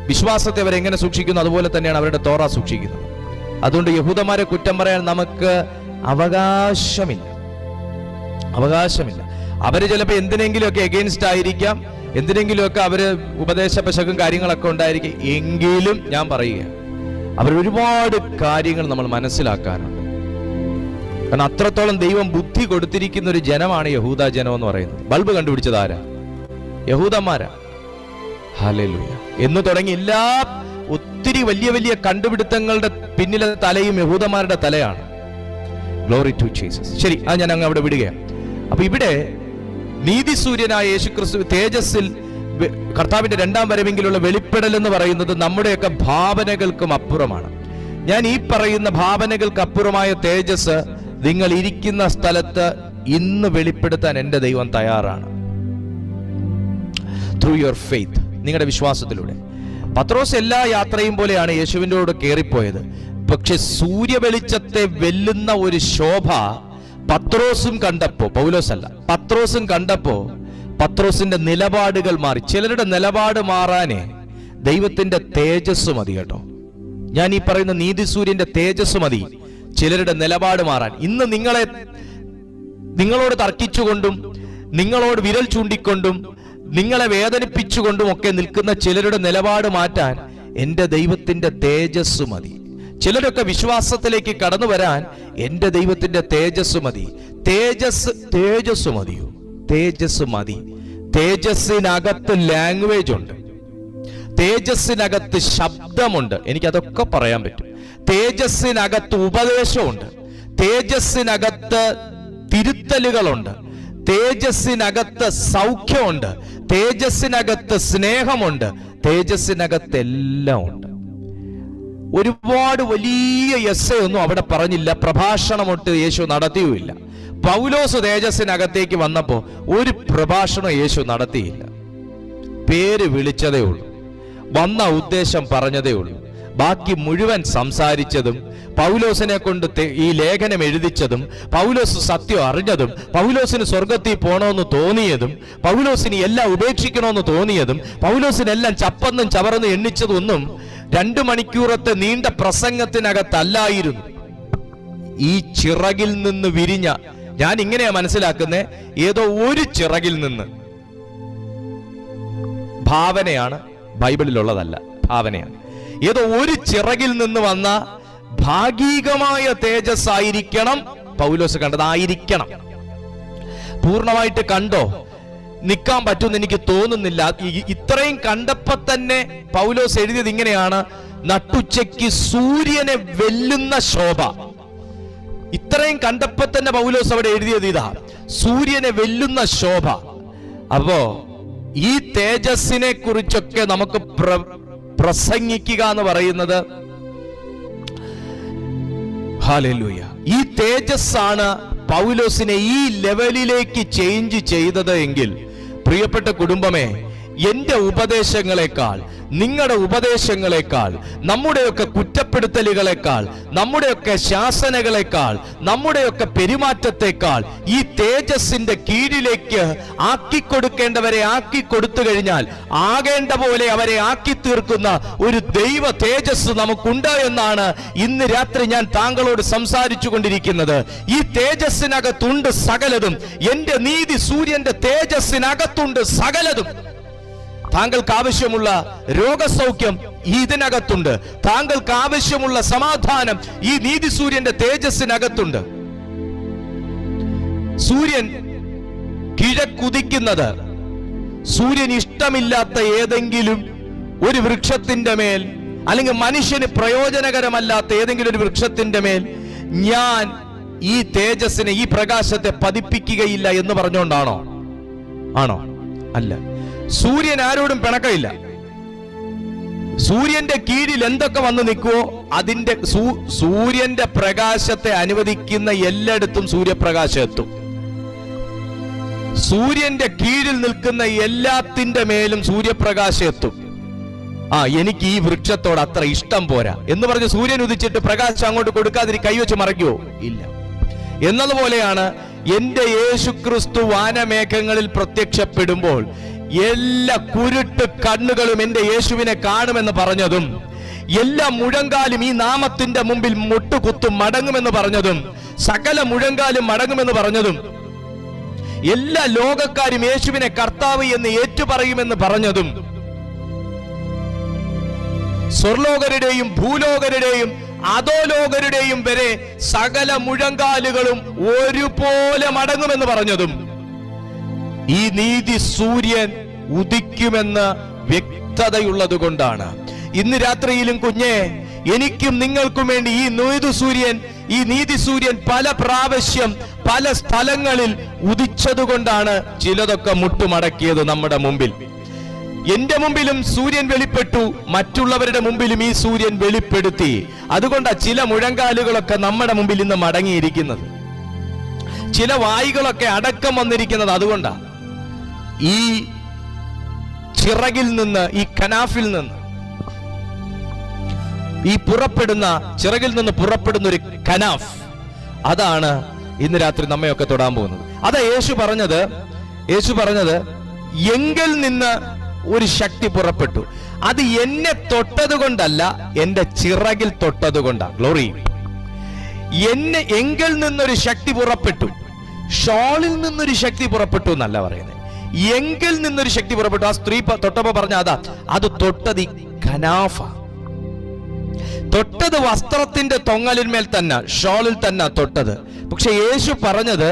വിശ്വാസത്തെ അവരെങ്ങനെ സൂക്ഷിക്കുന്നു, അതുപോലെ തന്നെയാണ് അവരുടെ തോറ സൂക്ഷിക്കുന്നത്. അതുകൊണ്ട് യഹൂദന്മാരെ കുറ്റം പറയാൻ നമുക്ക് അവകാശമില്ല. അവര് ചിലപ്പോൾ എന്തിനെങ്കിലുമൊക്കെ എഗെയിൻസ്റ്റ് ആയിരിക്കാം, എന്തിനെങ്കിലുമൊക്കെ അവര് ഉപദേശ പശകും കാര്യങ്ങളൊക്കെ ഉണ്ടായിരിക്കും. എങ്കിലും ഞാൻ പറയുക, അവരൊരുപാട് കാര്യങ്ങൾ നമ്മൾ മനസ്സിലാക്കാനുണ്ട്. കാരണം അത്രത്തോളം ദൈവം ബുദ്ധി കൊടുത്തിരിക്കുന്ന ഒരു ജനമാണ് യഹൂദ ജനം എന്ന് പറയുന്നത്. ബൾബ് കണ്ടുപിടിച്ചത് ആരാ? യഹൂദന്മാരാ. ഹല്ലേലൂയ. എന്ന് തുടങ്ങി ഒത്തിരി വലിയ വലിയ കണ്ടുപിടുത്തങ്ങളുടെ പിന്നിലെ തലയും യഹൂദന്മാരുടെ തലയാണ്. Glory to Jesus. ശരി, അത് ഞാൻ അങ്ങ് അവിടെ വിടുകയാണ്. അപ്പൊ ഇവിടെ നീതിസൂര്യനായ യേശുക്രിസ്തു തേജസ്സിൽ കർത്താവിന്റെ രണ്ടാം വരവെങ്കിലുള്ള വെളിപ്പെടൽ എന്ന് പറയുന്നത് നമ്മുടെയൊക്കെ ഭാവനകൾക്കും അപ്പുറമാണ്. ഞാൻ ഈ പറയുന്ന ഭാവനകൾക്ക് അപ്പുറമായ തേജസ് നിങ്ങൾ ഇരിക്കുന്ന സ്ഥലത്ത് ഇന്ന് വെളിപ്പെടുത്താൻ എൻ്റെ ദൈവം തയ്യാറാണ്. ത്രൂ യുവർ ഫെയ്ത്ത്, നിങ്ങളുടെ വിശ്വാസത്തിലൂടെ. പത്രോസ് എല്ലാ യാത്രയും പോലെയാണ് യേശുവിൻ്റെ കൂടെ കയറിപ്പോയത്. പക്ഷെ സൂര്യവെളിച്ചത്തെ വെല്ലുന്ന ഒരു ശോഭ പത്രോസും കണ്ടപ്പോ, പൗലോസല്ല, പത്രോസും കണ്ടപ്പോ പത്രോസിന്റെ നിലപാടുകൾ മാറി. ചിലരുടെ നിലപാട് മാറാനേ ദൈവത്തിന്റെ തേജസ് മതി കേട്ടോ. ഞാൻ ഈ പറയുന്ന നീതിസൂര്യന്റെ തേജസ് മതി ചിലരുടെ നിലപാട് മാറാൻ. ഇന്ന് നിങ്ങളോട് തർക്കിച്ചുകൊണ്ടും നിങ്ങളോട് വിരൽ ചൂണ്ടിക്കൊണ്ടും നിങ്ങളെ വേദനിപ്പിച്ചുകൊണ്ടും ഒക്കെ നിൽക്കുന്ന ചിലരുടെ നിലപാട് മാറ്റാൻ എൻ്റെ ദൈവത്തിന്റെ തേജസ് മതി. ചിലരൊക്കെ വിശ്വാസത്തിലേക്ക് കടന്നു വരാൻ എൻ്റെ ദൈവത്തിന്റെ തേജസ് മതി. തേജസ് മതിയോ? തേജസ് മതി. തേജസ്സിനകത്ത് ലാംഗ്വേജ് ഉണ്ട്, തേജസ്സിനകത്ത് ശബ്ദമുണ്ട്, എനിക്കതൊക്കെ പറയാൻ പറ്റും. തേജസ്സിനകത്ത് ഉപദേശമുണ്ട്, തേജസ്സിനകത്ത് തിരുത്തലുകളുണ്ട്, തേജസ്സിനകത്ത് സൗഖ്യമുണ്ട്, തേജസ്സിനകത്ത് സ്നേഹമുണ്ട്, തേജസ്സിനകത്ത് എല്ലാം ഉണ്ട്. ഒരുപാട് വലിയ ഒന്നും അവിടെ പറഞ്ഞില്ല, പ്രഭാഷണമൊട്ട് യേശു നടത്തിയുമില്ല. പൗലോസ് തേജസ്സിനകത്തേക്ക് വന്നപ്പോൾ ഒരു പ്രഭാഷണം യേശു നടത്തിയില്ല. പേര് വിളിച്ചതേ ഉള്ളൂ, വന്ന ഉദ്ദേശം പറഞ്ഞതേ ഉള്ളൂ. ബാക്കി മുഴുവൻ സംസാരിച്ചതും പൗലോസിനെ കൊണ്ട് ഈ ലേഖനം എഴുതിച്ചതും പൗലോസ് സത്യം അറിഞ്ഞതും പൗലോസിന് സ്വർഗത്തിൽ പോകണമെന്ന് തോന്നിയതും പൗലോസിന് എല്ലാം ഉപേക്ഷിക്കണമെന്ന് തോന്നിയതും പൗലോസിനെല്ലാം ചപ്പന്നും ചവറന്നും എണ്ണിച്ചതൊന്നും 2 മണിക്കൂറത്തെ നീണ്ട പ്രസംഗത്തിനകത്തല്ലായിരുന്നു. ഈ ചിറകിൽ നിന്ന് വിരിഞ്ഞ, ഞാൻ ഇങ്ങനെയാ മനസ്സിലാക്കുന്നത്, ഏതോ ഒരു ചിറകിൽ നിന്ന്, ഭാവനയാണ്, ബൈബിളിലുള്ളതല്ല, ഭാവനയാണ്. ഏതോ ഒരു ചിറകിൽ നിന്ന് വന്ന ഭാഗികമായ തേജസ് ആയിരിക്കണം പൗലോസ് കണ്ടത്. ആയിരിക്കണം. പൂർണ്ണമായിട്ട് കണ്ടോ? നിൽക്കാൻ പറ്റുമെന്ന് എനിക്ക് തോന്നുന്നില്ല. ഇത്രയും കണ്ടപ്പോ തന്നെ പൗലോസ് എഴുതിയത് ഇങ്ങനെയാണ്: നട്ടുച്ചയ്ക്ക് സൂര്യനെ വെല്ലുന്ന ശോഭ. ഇത്രയും കണ്ടപ്പോ തന്നെ പൗലോസ് അവിടെ എഴുതിയത് ഇതാ, സൂര്യനെ വെല്ലുന്ന ശോഭ. അപ്പോ ഈ തേജസ്സിനെ കുറിച്ചൊക്കെ നമുക്ക് പ്രസംഗിക്കുക എന്ന് പറയുന്നത്, ഹല്ലേലൂയ, ഈ തേജസ്സാണ് പൗലോസിനെ ഈ ലെവലിലേക്ക് ചേഞ്ച് ചെയ്തത് എങ്കിൽ, പ്രിയപ്പെട്ട കുടുംബമേ, എന്റെ ഉപദേശങ്ങളെക്കാൾ, നിങ്ങളുടെ ഉപദേശങ്ങളെക്കാൾ, നമ്മുടെയൊക്കെ കുറ്റപ്പെടുത്തലുകളെക്കാൾ, നമ്മുടെയൊക്കെ ശാസനകളെക്കാൾ, നമ്മുടെയൊക്കെ പെരുമാറ്റത്തെക്കാൾ ഈ തേജസ്സിന്റെ കീഴിലേക്ക് ആക്കിക്കൊടുക്കേണ്ടവരെ ആക്കിക്കൊടുത്തു കഴിഞ്ഞാൽ ആകേണ്ട പോലെ അവരെ ആക്കി തീർക്കുന്ന ഒരു ദൈവ തേജസ് നമുക്കുണ്ട് എന്നാണ് ഇന്ന് രാത്രി ഞാൻ താങ്കളോട് സംസാരിച്ചു കൊണ്ടിരിക്കുന്നത്. ഈ തേജസ്സിനകത്തുണ്ട് സകലതും. എന്റെ നീതി സൂര്യന്റെ തേജസ്സിനകത്തുണ്ട് സകലതും. താങ്കൾക്ക് ആവശ്യമുള്ള രോഗസൗഖ്യം ഇതിനകത്തുണ്ട്. താങ്കൾക്ക് ആവശ്യമുള്ള സമാധാനം ഈ നീതി സൂര്യന്റെ തേജസ്സിനകത്തുണ്ട്. സൂര്യൻ കിഴക്കുദിക്കുന്നത് സൂര്യൻ ഇഷ്ടമില്ലാത്ത ഏതെങ്കിലും ഒരു വൃക്ഷത്തിന്റെ മേൽ, അല്ലെങ്കിൽ മനുഷ്യന് പ്രയോജനകരമല്ലാത്ത ഏതെങ്കിലും ഒരു വൃക്ഷത്തിന്റെ മേൽ ഞാൻ ഈ തേജസ്സിനെ, ഈ പ്രകാശത്തെ പതിപ്പിക്കുകയില്ല എന്ന് പറഞ്ഞുകൊണ്ടാണോ? ആണോ? അല്ല. സൂര്യൻ ആരോടും പിണക്കമില്ല. സൂര്യന്റെ കീഴിൽ എന്തൊക്കെ വന്ന് നിൽക്കുവോ അതിന്റെ സൂര്യന്റെ പ്രകാശത്തെ അനുവദിക്കുന്ന എല്ലായിടത്തും സൂര്യപ്രകാശം എത്തും. സൂര്യന്റെ കീഴിൽ നിൽക്കുന്ന എല്ലാത്തിന്റെ മേലും സൂര്യപ്രകാശം എത്തും. എനിക്ക് ഈ വൃക്ഷത്തോട് അത്ര ഇഷ്ടം പോരാ എന്ന് പറഞ്ഞ് സൂര്യൻ ഉദിച്ചിട്ട് പ്രകാശം അങ്ങോട്ട് കൊടുക്കാതിരി കൈവച്ച് മറയ്ക്കുവോ? ഇല്ല. എന്നതുപോലെയാണ് എന്റെ യേശുക്രിസ്തു വാനമേഘങ്ങളിൽ പ്രത്യക്ഷപ്പെടുമ്പോൾ എല്ലാ കുരുട്ട് കണ്ണുകളും എന്റെ യേശുവിനെ കാണുമെന്ന് പറഞ്ഞതും, എല്ലാ മുഴങ്കാലും ഈ നാമത്തിന്റെ മുമ്പിൽ മുട്ടുകുത്തും മടങ്ങുമെന്ന് പറഞ്ഞതും, സകല മുഴങ്കാലും മടങ്ങുമെന്ന് പറഞ്ഞതും, എല്ലാ ലോകക്കാരും യേശുവിനെ കർത്താവ് എന്ന് ഏറ്റുപറയുമെന്ന് പറഞ്ഞതും, സ്വർലോകരുടെയും ഭൂലോകരുടെയും അധോലോകരുടെയും വരെ സകല മുഴങ്കാലുകളും ഒരുപോലെ മടങ്ങുമെന്ന് പറഞ്ഞതും, ഈ നീതി സൂര്യൻ ഉദിക്കുമെന്ന് വ്യക്തതയുള്ളത് കൊണ്ടാണ്. ഇന്ന് രാത്രിയിലും കുഞ്ഞെ, എനിക്കും നിങ്ങൾക്കും വേണ്ടി ഈ നീതി സൂര്യൻ പല പ്രാവശ്യം പല സ്ഥലങ്ങളിൽ ഉദിച്ചതുകൊണ്ടാണ് ചിലതൊക്കെ മുട്ടുമടക്കിയത് നമ്മുടെ മുമ്പിൽ. എന്റെ മുമ്പിലും സൂര്യൻ വെളിപ്പെട്ടു, മറ്റുള്ളവരുടെ മുമ്പിലും ഈ സൂര്യൻ വെളിപ്പെടുത്തി. അതുകൊണ്ടാ ചില മുഴങ്കാലുകളൊക്കെ നമ്മുടെ മുമ്പിൽ ഇന്ന് മടങ്ങിയിരിക്കുന്നത്, ചില വായികളൊക്കെ അടക്കം വന്നിരിക്കുന്നത്. അതുകൊണ്ടാ ഈ ചിറകിൽ നിന്ന്, ഈ കനാഫിൽ നിന്ന്, ഈ ചിറകിൽ നിന്ന് പുറപ്പെടുന്ന ഒരു കനാഫ്, അതാണ് ഇന്ന് രാത്രി നമ്മയൊക്കെ തൊടാൻ പോകുന്നത്. അതാ യേശു പറഞ്ഞത് എങ്കിൽ നിന്ന് ഒരു ശക്തി പുറപ്പെട്ടു. അത് എന്നെ തൊട്ടത് കൊണ്ടല്ല, എന്റെ ചിറകിൽ തൊട്ടത് കൊണ്ടാണ്. ഗ്ലോറി. എങ്കിൽ നിന്നൊരു ശക്തി പുറപ്പെട്ടു, ഷോളിൽ നിന്നൊരു ശക്തി പുറപ്പെട്ടു എന്നല്ല പറയുന്നത്. എങ്കിൽ നിന്നൊരു ശക്തി പുറപ്പെട്ടു. ആ സ്ത്രീ തൊട്ടപ്പോ പറഞ്ഞ അത് തൊട്ടത് ഈ ഖനാഫ, തൊട്ടത് വസ്ത്രത്തിന്റെ തൊങ്ങലിന്മേൽ തന്നെ, ഷോളിൽ തന്നെ തൊട്ടത്. പക്ഷെ യേശു പറഞ്ഞത്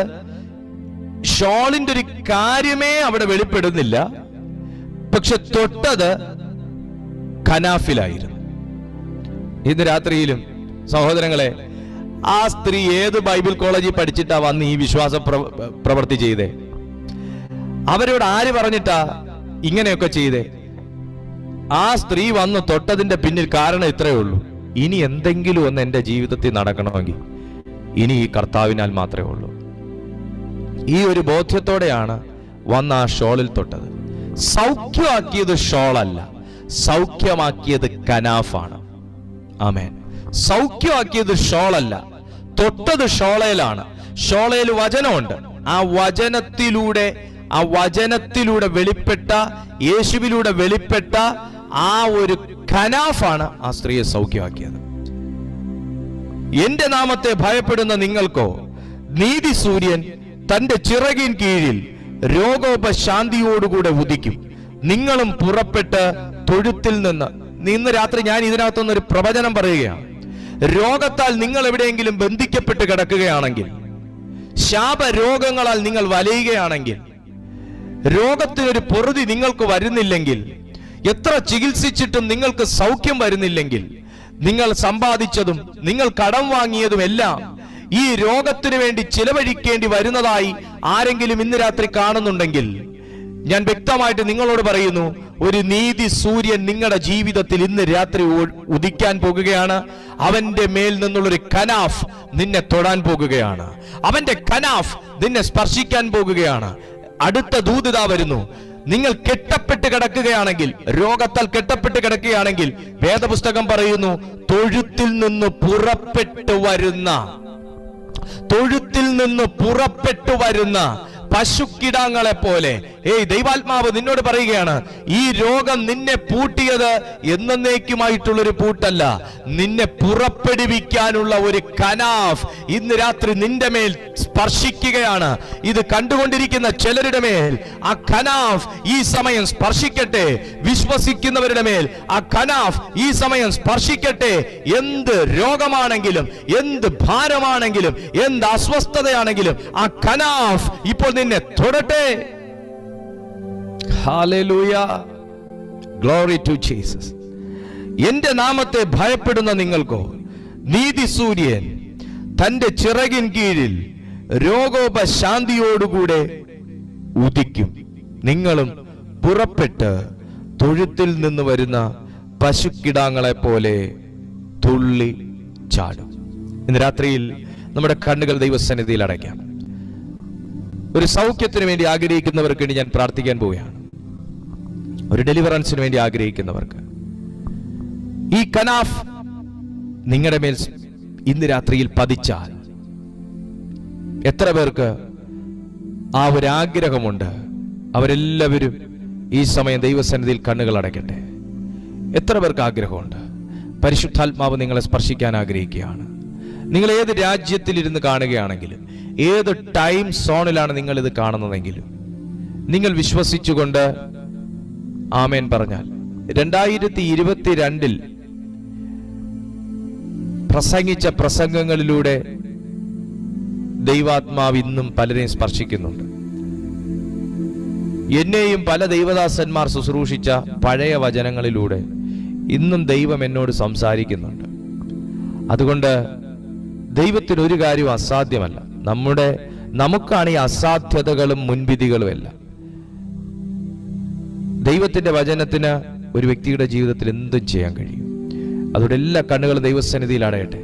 ഷോളിന്റെ ഒരു കാര്യമേ അവിടെ വെളിപ്പെടുന്നില്ല, പക്ഷെ തൊട്ടത് ഖനാഫിലായിരുന്നു. ഇന്ന് രാത്രിയിലും സഹോദരങ്ങളെ, ആ സ്ത്രീ ഏത് ബൈബിൾ കോളേജിൽ പഠിച്ചിട്ടാ വന്ന് ഈ വിശ്വാസ പ്രവൃത്തി ചെയ്തേ? അവരോട് ആര് പറഞ്ഞിട്ടാ ഇങ്ങനെയൊക്കെ ചെയ്തേ? ആ സ്ത്രീ വന്ന് തൊട്ടതിന്റെ പിന്നിൽ കാരണം ഇത്രയേ ഉള്ളൂ: ഇനി എന്തെങ്കിലും ഒന്ന് എന്റെ ജീവിതത്തിൽ നടക്കണമെങ്കിൽ ഇനി ഈ കർത്താവിനാൽ മാത്രമേ ഉള്ളൂ. ഈ ഒരു ബോധ്യത്തോടെയാണ് വന്ന് ആ ഷോളിൽ തൊട്ടത്. സൗഖ്യമാക്കിയത് ഷോളല്ല, സൗഖ്യമാക്കിയത് കനാഫാണ്. ആമേൻ. സൗഖ്യമാക്കിയത് ഷോളല്ല, തൊട്ടത് ഷോളയിലാണ്. ഷോളയിൽ വചനമുണ്ട്. ആ വചനത്തിലൂടെ വെളിപ്പെട്ട, യേശുവിലൂടെ വെളിപ്പെട്ട ആ ഒരു കനാഫാണ് ആ സ്ത്രീയെ സൗഖ്യമാക്കിയത്. എന്റെ നാമത്തെ ഭയപ്പെടുന്ന നിങ്ങൾക്കോ നീതി സൂര്യൻ തന്റെ ചിറകിൻ കീഴിൽ രോഗോപശാന്തിയോടുകൂടെ ഉദിക്കും. നിങ്ങളും പുറപ്പെട്ട് തൊഴുത്തിൽ നിന്ന്. ഇന്ന് രാത്രി ഞാൻ ഇതിനകത്തുനിന്നൊരു പ്രവചനം പറയുകയാണ്. രോഗത്താൽ നിങ്ങൾ എവിടെയെങ്കിലും ബന്ധിക്കപ്പെട്ട് കിടക്കുകയാണെങ്കിൽ, ശാപരോഗങ്ങളാൽ നിങ്ങൾ വലയുകയാണെങ്കിൽ, രോഗത്തിനൊരു പൊറുതി നിങ്ങൾക്ക് വരുന്നില്ലെങ്കിൽ, എത്ര ചികിത്സിച്ചിട്ടും നിങ്ങൾക്ക് സൗഖ്യം വരുന്നില്ലെങ്കിൽ, നിങ്ങൾ സമ്പാദിച്ചതും നിങ്ങൾ കടം വാങ്ങിയതും എല്ലാം ഈ രോഗത്തിനു വേണ്ടി ചിലവഴിക്കേണ്ടി വരുന്നതായി ആരെങ്കിലും ഇന്ന് രാത്രി കാണുന്നുണ്ടെങ്കിൽ, ഞാൻ വ്യക്തമായിട്ട് നിങ്ങളോട് പറയുന്നു, ഒരു നീതി സൂര്യൻ നിങ്ങളുടെ ജീവിതത്തിൽ ഇന്ന് രാത്രി ഉദിക്കാൻ പോകുകയാണ്. അവന്റെ മേൽ നിന്നുള്ളൊരു കനാഫ് നിന്നെ തൊടാൻ പോകുകയാണ്. അവന്റെ കനാഫ് നിന്നെ സ്പർശിക്കാൻ പോകുകയാണ്. അടുത്ത ദൂതതാ വരുന്നു. നിങ്ങൾ കെട്ടപ്പെട്ട് കിടക്കുകയാണെങ്കിൽ, രോഗത്താൽ കെട്ടപ്പെട്ട് കിടക്കുകയാണെങ്കിൽ, വേദപുസ്തകം പറയുന്നു, തൊഴുത്തിൽ നിന്ന് പുറപ്പെട്ടു വരുന്ന പശുക്കിടാങ്ങളെ പോലെ. ദൈവാത്മാവ് നിന്നോട് പറയുകയാണ്, ഈ രോഗം നിന്നെ പൂട്ടിയത് എന്നേക്കുമായിട്ടുള്ളൊരു പൂട്ടല്ല, നിന്നെ പുറപ്പെടുവിക്കാനുള്ള ഒരു കനാഫ് ഇന്ന് രാത്രി നിന്റെ മേൽ സ്പർശിക്കുകയാണ്. ഇത് കണ്ടുകൊണ്ടിരിക്കുന്ന ചിലരുടെ മേൽ ആ കനാഫ് ഈ സമയം സ്പർശിക്കട്ടെ. വിശ്വസിക്കുന്നവരുടെ മേൽ ആ കനാഫ് ഈ സമയം സ്പർശിക്കട്ടെ. എന്ത് രോഗമാണെങ്കിലും, എന്ത് ഭാരമാണെങ്കിലും, എന്ത് അസ്വസ്ഥതയാണെങ്കിലും ആ കനാഫ് ഇപ്പോൾ നിന്നെ തൊടട്ടെ. ഹല്ലേലൂയ, ഗ്ലോറി ടു ജീസസ്. എന്റെ നാമത്തെ ഭയപ്പെടുന്ന നിങ്ങൾക്കോ നീതി സൂര്യൻ തന്റെ ചിറകിൻ കീഴിൽ രോഗോപശാന്തിയോടുകൂടെ ഉദിക്കും. നിങ്ങളും പുറപ്പെട്ട് തൊഴുത്തിൽ നിന്ന് വരുന്ന പശുക്കിടാങ്ങളെ പോലെ തുള്ളി ചാടും. ഇന്ന് രാത്രിയിൽ നമ്മുടെ കണ്ണുകൾ ദൈവസന്നിധിയിൽ അടയ്ക്കാം. ഒരു സൗഖ്യത്തിന് വേണ്ടി ആഗ്രഹിക്കുന്നവർക്ക് വേണ്ടി ഞാൻ പ്രാർത്ഥിക്കാൻ പോവുകയാണ്. ഒരു ഡെലിവറൻസിന് വേണ്ടി ആഗ്രഹിക്കുന്നവർക്ക് ഈ കനാഫ് നിങ്ങളുടെ മേൽ ഇന്ന് രാത്രിയിൽ പതിച്ചാൽ, എത്ര പേർക്ക് ആ ഒരു ആഗ്രഹമുണ്ട്? അവരെല്ലാവരും ഈ സമയം ദൈവസന്നിധിയിൽ കണ്ണുകൾ അടയ്ക്കട്ടെ. എത്ര പേർക്ക് ആഗ്രഹമുണ്ട്? പരിശുദ്ധാത്മാവ് നിങ്ങളെ സ്പർശിക്കാൻ ആഗ്രഹിക്കുകയാണ്. നിങ്ങൾ ഏത് രാജ്യത്തിലിരുന്ന് കാണുകയാണെങ്കിലും, ഏത് ടൈം സോണിലാണ് നിങ്ങൾ ഇത് കാണുന്നതെങ്കിലും, നിങ്ങൾ വിശ്വസിച്ചുകൊണ്ട് ആമേൻ പറഞ്ഞാൽ 2022 പ്രസംഗിച്ച പ്രസംഗങ്ങളിലൂടെ ദൈവാത്മാവ് ഇന്നും പലരെയും സ്പർശിക്കുന്നുണ്ട്. എന്നെയും പല ദൈവദാസന്മാർ ശുശ്രൂഷിച്ച പഴയ വചനങ്ങളിലൂടെ ഇന്നും ദൈവം എന്നോട് സംസാരിക്കുന്നുണ്ട്. അതുകൊണ്ട് ദൈവത്തിന് ഒരു കാര്യവും അസാധ്യമല്ല. നമുക്കാണ് ഈ അസാധ്യതകളും മുൻവിധികളും എല്ലാം. ദൈവത്തിന്റെ വചനത്തിന് ഒരു വ്യക്തിയുടെ ജീവിതത്തിൽ എന്തും ചെയ്യാൻ കഴിയും. അതുകൊണ്ട് എല്ലാ കണ്ണുകളും ദൈവസന്നിധിയിൽ അടയട്ടെ.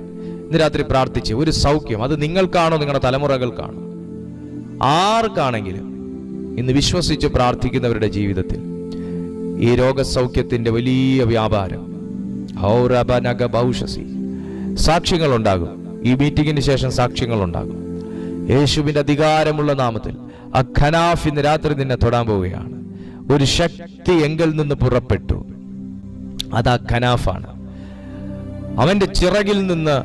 ഇന്ന് രാത്രി പ്രാർത്ഥിച്ച് ഒരു സൗഖ്യം, അത് നിങ്ങൾക്കാണോ നിങ്ങളുടെ തലമുറകൾക്കാണോ, ആർക്കാണെങ്കിലും ഇന്ന് വിശ്വസിച്ച് പ്രാർത്ഥിക്കുന്നവരുടെ ജീവിതത്തിൽ ഈ രോഗസൗഖ്യത്തിന്റെ വലിയ വ്യാപാരം സാക്ഷ്യങ്ങളുണ്ടാകും. ഈ മീറ്റിംഗിന് ശേഷം സാക്ഷ്യങ്ങളുണ്ടാകും. യേശുവിന്റെ അധികാരമുള്ള നാമത്തിൽ ആ ഖനാഫ് ഇന്ന് രാത്രി നിന്നെ തൊടാൻ പോവുകയാണ്. ഒരു ശക്തി എങ്കിൽ നിന്ന് പുറപ്പെട്ടു. അത് ആ ഖനാഫാണ്. അവന്റെ ചിറകിൽ നിന്ന്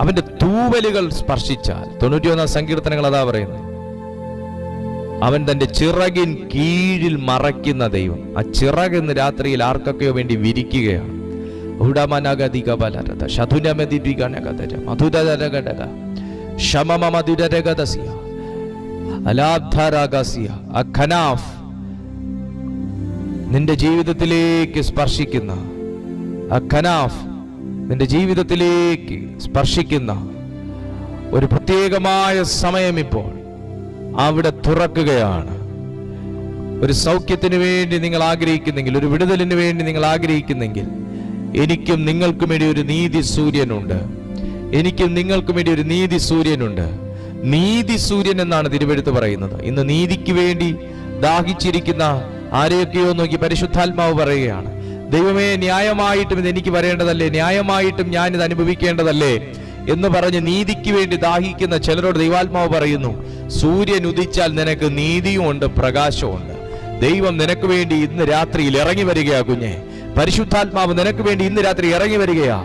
അവന്റെ തൂവലുകൾ സ്പർശിച്ചാൽ, 91 സങ്കീർത്തനങ്ങൾ അതാ പറയുന്നത്, അവൻ തന്റെ ചിറകിൻ കീഴിൽ മറയ്ക്കുന്ന ദൈവം. ആ ചിറക് ഇന്ന് രാത്രിയിൽ ആർക്കൊക്കെയോ വേണ്ടി വിരിക്കുകയാണ്. നിന്റെ ജീവിതത്തിലേക്ക് സ്പർശിക്കുന്ന ആ ഖനാഫ്, നിന്റെ ജീവിതത്തിലേക്ക് സ്പർശിക്കുന്ന ഒരു പ്രത്യേകമായ സമയം ഇപ്പോൾ അവിടെ തുറക്കുകയാണ്. ഒരു സൗഖ്യത്തിന് വേണ്ടി നിങ്ങൾ ആഗ്രഹിക്കുന്നെങ്കിൽ, ഒരു വിടുതലിന് വേണ്ടി നിങ്ങൾ ആഗ്രഹിക്കുന്നെങ്കിൽ, എനിക്കും നിങ്ങൾക്കും വേണ്ടി ഒരു നീതി സൂര്യനുണ്ട്. എനിക്കും നിങ്ങൾക്കും വേണ്ടി ഒരു നീതി സൂര്യനുണ്ട്. നീതി സൂര്യൻ എന്നാണ് തിരുവെഴുത്ത് പറയുന്നത്. ഇന്ന് നീതിക്ക് വേണ്ടി ദാഹിച്ചിരിക്കുന്ന ആരെയൊക്കെയോ നോക്കി പരിശുദ്ധാത്മാവ് പറയുകയാണ്, ദൈവമേ, ന്യായമായിട്ടും ഇത് എനിക്ക് വരേണ്ടതല്ലേ, ന്യായമായിട്ടും ഞാനിത് അനുഭവിക്കേണ്ടതല്ലേ എന്ന് പറഞ്ഞ് നീതിക്ക് വേണ്ടി ദാഹിക്കുന്ന ചിലരോട് ദൈവാത്മാവ് പറയുന്നു, സൂര്യൻ ഉദിച്ചാൽ നിനക്ക് നീതിയും ഉണ്ട്, പ്രകാശമുണ്ട്. ദൈവം നിനക്ക് വേണ്ടി ഇന്ന് രാത്രിയിൽ ഇറങ്ങി വരികയാ കുഞ്ഞെ. പരിശുദ്ധാത്മാവ് നിനക്ക് വേണ്ടി ഇന്ന് രാത്രി ഇറങ്ങി വരികയാ.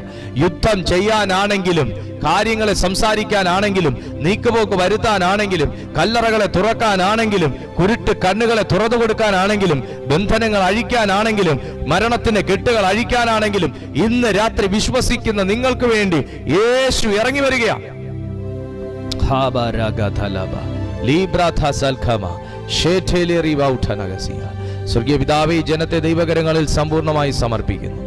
യുദ്ധം ചെയ്യാനാണെങ്കിലും, കാര്യങ്ങളെ സംസാരിക്കാനാണെങ്കിലും, നീക്കുപോക്ക് വരുത്താനാണെങ്കിലും, കല്ലറകളെ തുറക്കാനാണെങ്കിലും, കുരുട്ട് കണ്ണുകളെ തുറന്നു കൊടുക്കാനാണെങ്കിലും, ബന്ധനങ്ങൾ അഴിക്കാനാണെങ്കിലും, മരണത്തിന്റെ കെട്ടുകൾ അഴിക്കാനാണെങ്കിലും, ഇന്ന് രാത്രി വിശ്വസിക്കുന്ന നിങ്ങൾക്ക് വേണ്ടി യേശു ഇറങ്ങി വരികയാ. സ്വർഗീയ പിതാവേ, ജനത്തെ ദൈവകരങ്ങളിൽ സമ്പൂർണ്ണമായി സമർപ്പിക്കുന്നു.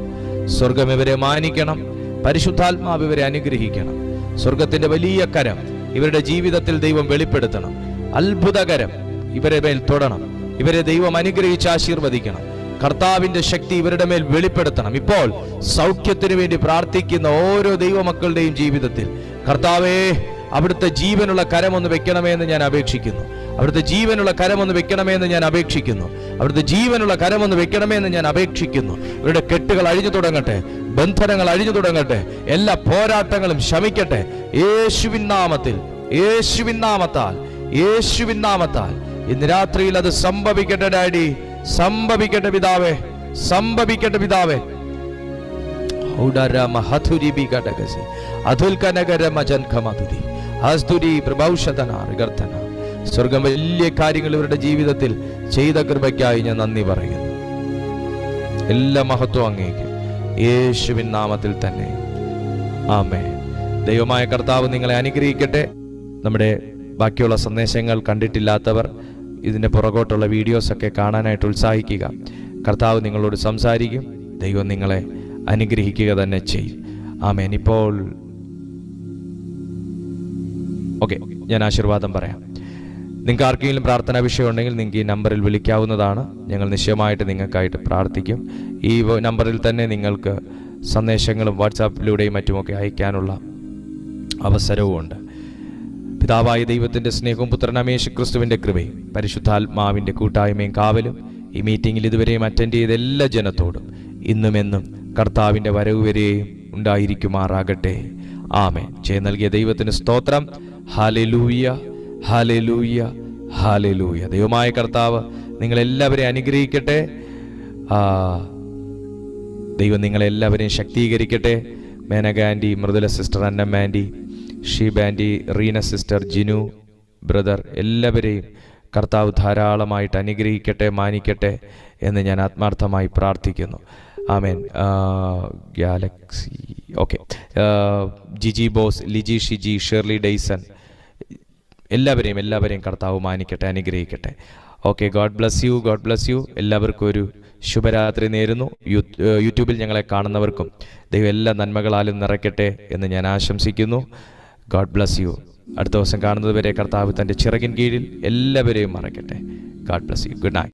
സ്വർഗം ഇവരെ മാനിക്കണം, പരിശുദ്ധാത്മാവ് ഇവരെ അനുഗ്രഹിക്കണം. സ്വർഗത്തിന്റെ വലിയ കരം ഇവരുടെ ജീവിതത്തിൽ ദൈവം വെളിപ്പെടുത്തണം. അത്ഭുതകരം ഇവരെ മേൽ തൊടണം. ഇവരെ ദൈവം അനുഗ്രഹിച്ച് ആശീർവദിക്കണം. കർത്താവിന്റെ ശക്തി ഇവരുടെ മേൽ വെളിപ്പെടുത്തണം. ഇപ്പോൾ സൗഖ്യത്തിന് വേണ്ടി പ്രാർത്ഥിക്കുന്ന ഓരോ ദൈവമക്കളുടെയും ജീവിതത്തിൽ കർത്താവേ, അവിടുത്തെ ജീവനുള്ള കരമൊന്ന് വെക്കണമെന്ന് ഞാൻ അപേക്ഷിക്കുന്നു. അവിടുത്തെ ജീവനുള്ള കരമൊന്ന് വെക്കണമെന്ന് ഞാൻ അപേക്ഷിക്കുന്നു. അവിടുത്തെ ജീവനുള്ള കരമൊന്ന് വെക്കണമെന്ന് ഞാൻ അപേക്ഷിക്കുന്നു. ഇവരുടെ കെട്ടുകൾ അഴിഞ്ഞു തുടങ്ങട്ടെ, ബന്ധനങ്ങൾ അഴിഞ്ഞു തുടങ്ങട്ടെ, എല്ലാ പോരാട്ടങ്ങളും ശമിക്കട്ടെ. യേശുവിൻ നാമത്തിൽ, യേശുവിൻ നാമത്താൽ, യേശുവിൻ നാമത്താൽ ഇന്ന് രാത്രിയിൽ അത് സംഭവിക്കട്ടെ ഡാഡി. സംഭവിക്കട്ടെ പിതാവേ, സംഭവിക്കട്ടെ പിതാവേ. സ്വർഗം വലിയ കാര്യങ്ങൾ ഇവരുടെ ജീവിതത്തിൽ ചെയ്ത കൃപയ്ക്കായി ഞാൻ നന്ദി പറയുന്നു. എല്ലാ മഹത്വം അങ്ങേക്ക്, യേശുവിൻ നാമത്തിൽ തന്നെ, ആമേൻ. ദൈവമായ കർത്താവ് നിങ്ങളെ അനുഗ്രഹിക്കട്ടെ. നമ്മുടെ ബാക്കിയുള്ള സന്ദേശങ്ങൾ കണ്ടിട്ടില്ലാത്തവർ ഇതിൻ്റെ പുറകോട്ടുള്ള വീഡിയോസൊക്കെ കാണാനായിട്ട് ഉത്സാഹിക്കുക. കർത്താവ് നിങ്ങളോട് സംസാരിക്കും. ദൈവം നിങ്ങളെ അനുഗ്രഹിക്കുക തന്നെ ചെയ്യും. ആമേൻ. ഇപ്പോൾ ഓക്കെ, ഞാൻ ആശീർവാദം പറയാം. നിങ്ങൾക്ക് ആർക്കെങ്കിലും പ്രാർത്ഥനാ വിഷയം ഉണ്ടെങ്കിൽ നിങ്ങൾക്ക് ഈ നമ്പറിൽ വിളിക്കാവുന്നതാണ്. ഞങ്ങൾ നിശ്ചയമായിട്ട് നിങ്ങൾക്കായിട്ട് പ്രാർത്ഥിക്കും. ഈ നമ്പറിൽ തന്നെ നിങ്ങൾക്ക് സന്ദേശങ്ങളും വാട്സാപ്പിലൂടെയും മറ്റുമൊക്കെ അയക്കാനുള്ള അവസരവും ഉണ്ട്. പിതാവായ ദൈവത്തിൻ്റെ സ്നേഹവും പുത്രനായ യേശുക്രിസ്തുവിൻ്റെ കൃപയും പരിശുദ്ധാത്മാവിൻ്റെ കൂട്ടായ്മയും കാവലും ഈ മീറ്റിങ്ങിൽ ഇതുവരെയും അറ്റൻഡ് ചെയ്ത എല്ലാ ജനത്തോടും ഇന്നും എന്നും കർത്താവിൻ്റെ വരവ് വരെയും ഉണ്ടായിരിക്കുമാറാകട്ടെ. ആമേൻ. ജയം നൽകിയ ദൈവത്തിന് സ്തോത്രം. ഹല്ലേലൂയ, ഹല്ലേലൂയ, ഹല്ലേലൂയ. ദൈവമായ കർത്താവ് നിങ്ങളെല്ലാവരെയും അനുഗ്രഹിക്കട്ടെ. ദൈവം നിങ്ങളെല്ലാവരെയും ശക്തീകരിക്കട്ടെ. Menaka aunty, Mridula sister, Annamma aunty, Sheeba aunty, Reena sister, Jinu brother, എല്ലാവരെയും കർത്താവ് ധാരാളമായിട്ട് അനുഗ്രഹിക്കട്ടെ, മാനിക്കട്ടെ എന്ന് ഞാൻ ആത്മാർത്ഥമായി പ്രാർത്ഥിക്കുന്നു. ആമേൻ. Galaxy, okay, Jiji Bose, Liji, Shiji, Shirley, Dayson, എല്ലാവരെയും കർത്താവ് മാനിക്കട്ടെ, അനുഗ്രഹിക്കട്ടെ. Okay, God bless you, God bless you. എല്ലാവർക്കും ഒരു ശുഭരാത്രി നേരുന്നു. യൂട്യൂബിൽ ഞങ്ങളെ കാണുന്നവർക്കും ദൈവം എല്ലാ നന്മകളാലും നിറയ്ക്കട്ടെ എന്ന് ഞാൻ ആശംസിക്കുന്നു. God bless you. അടുത്ത ദിവസം കാണുന്നത് വരെ കർത്താവ് തൻ്റെ ചിറകിൻ കീഴിൽ എല്ലാവരെയും മറയ്ക്കട്ടെ. God bless you. Good night.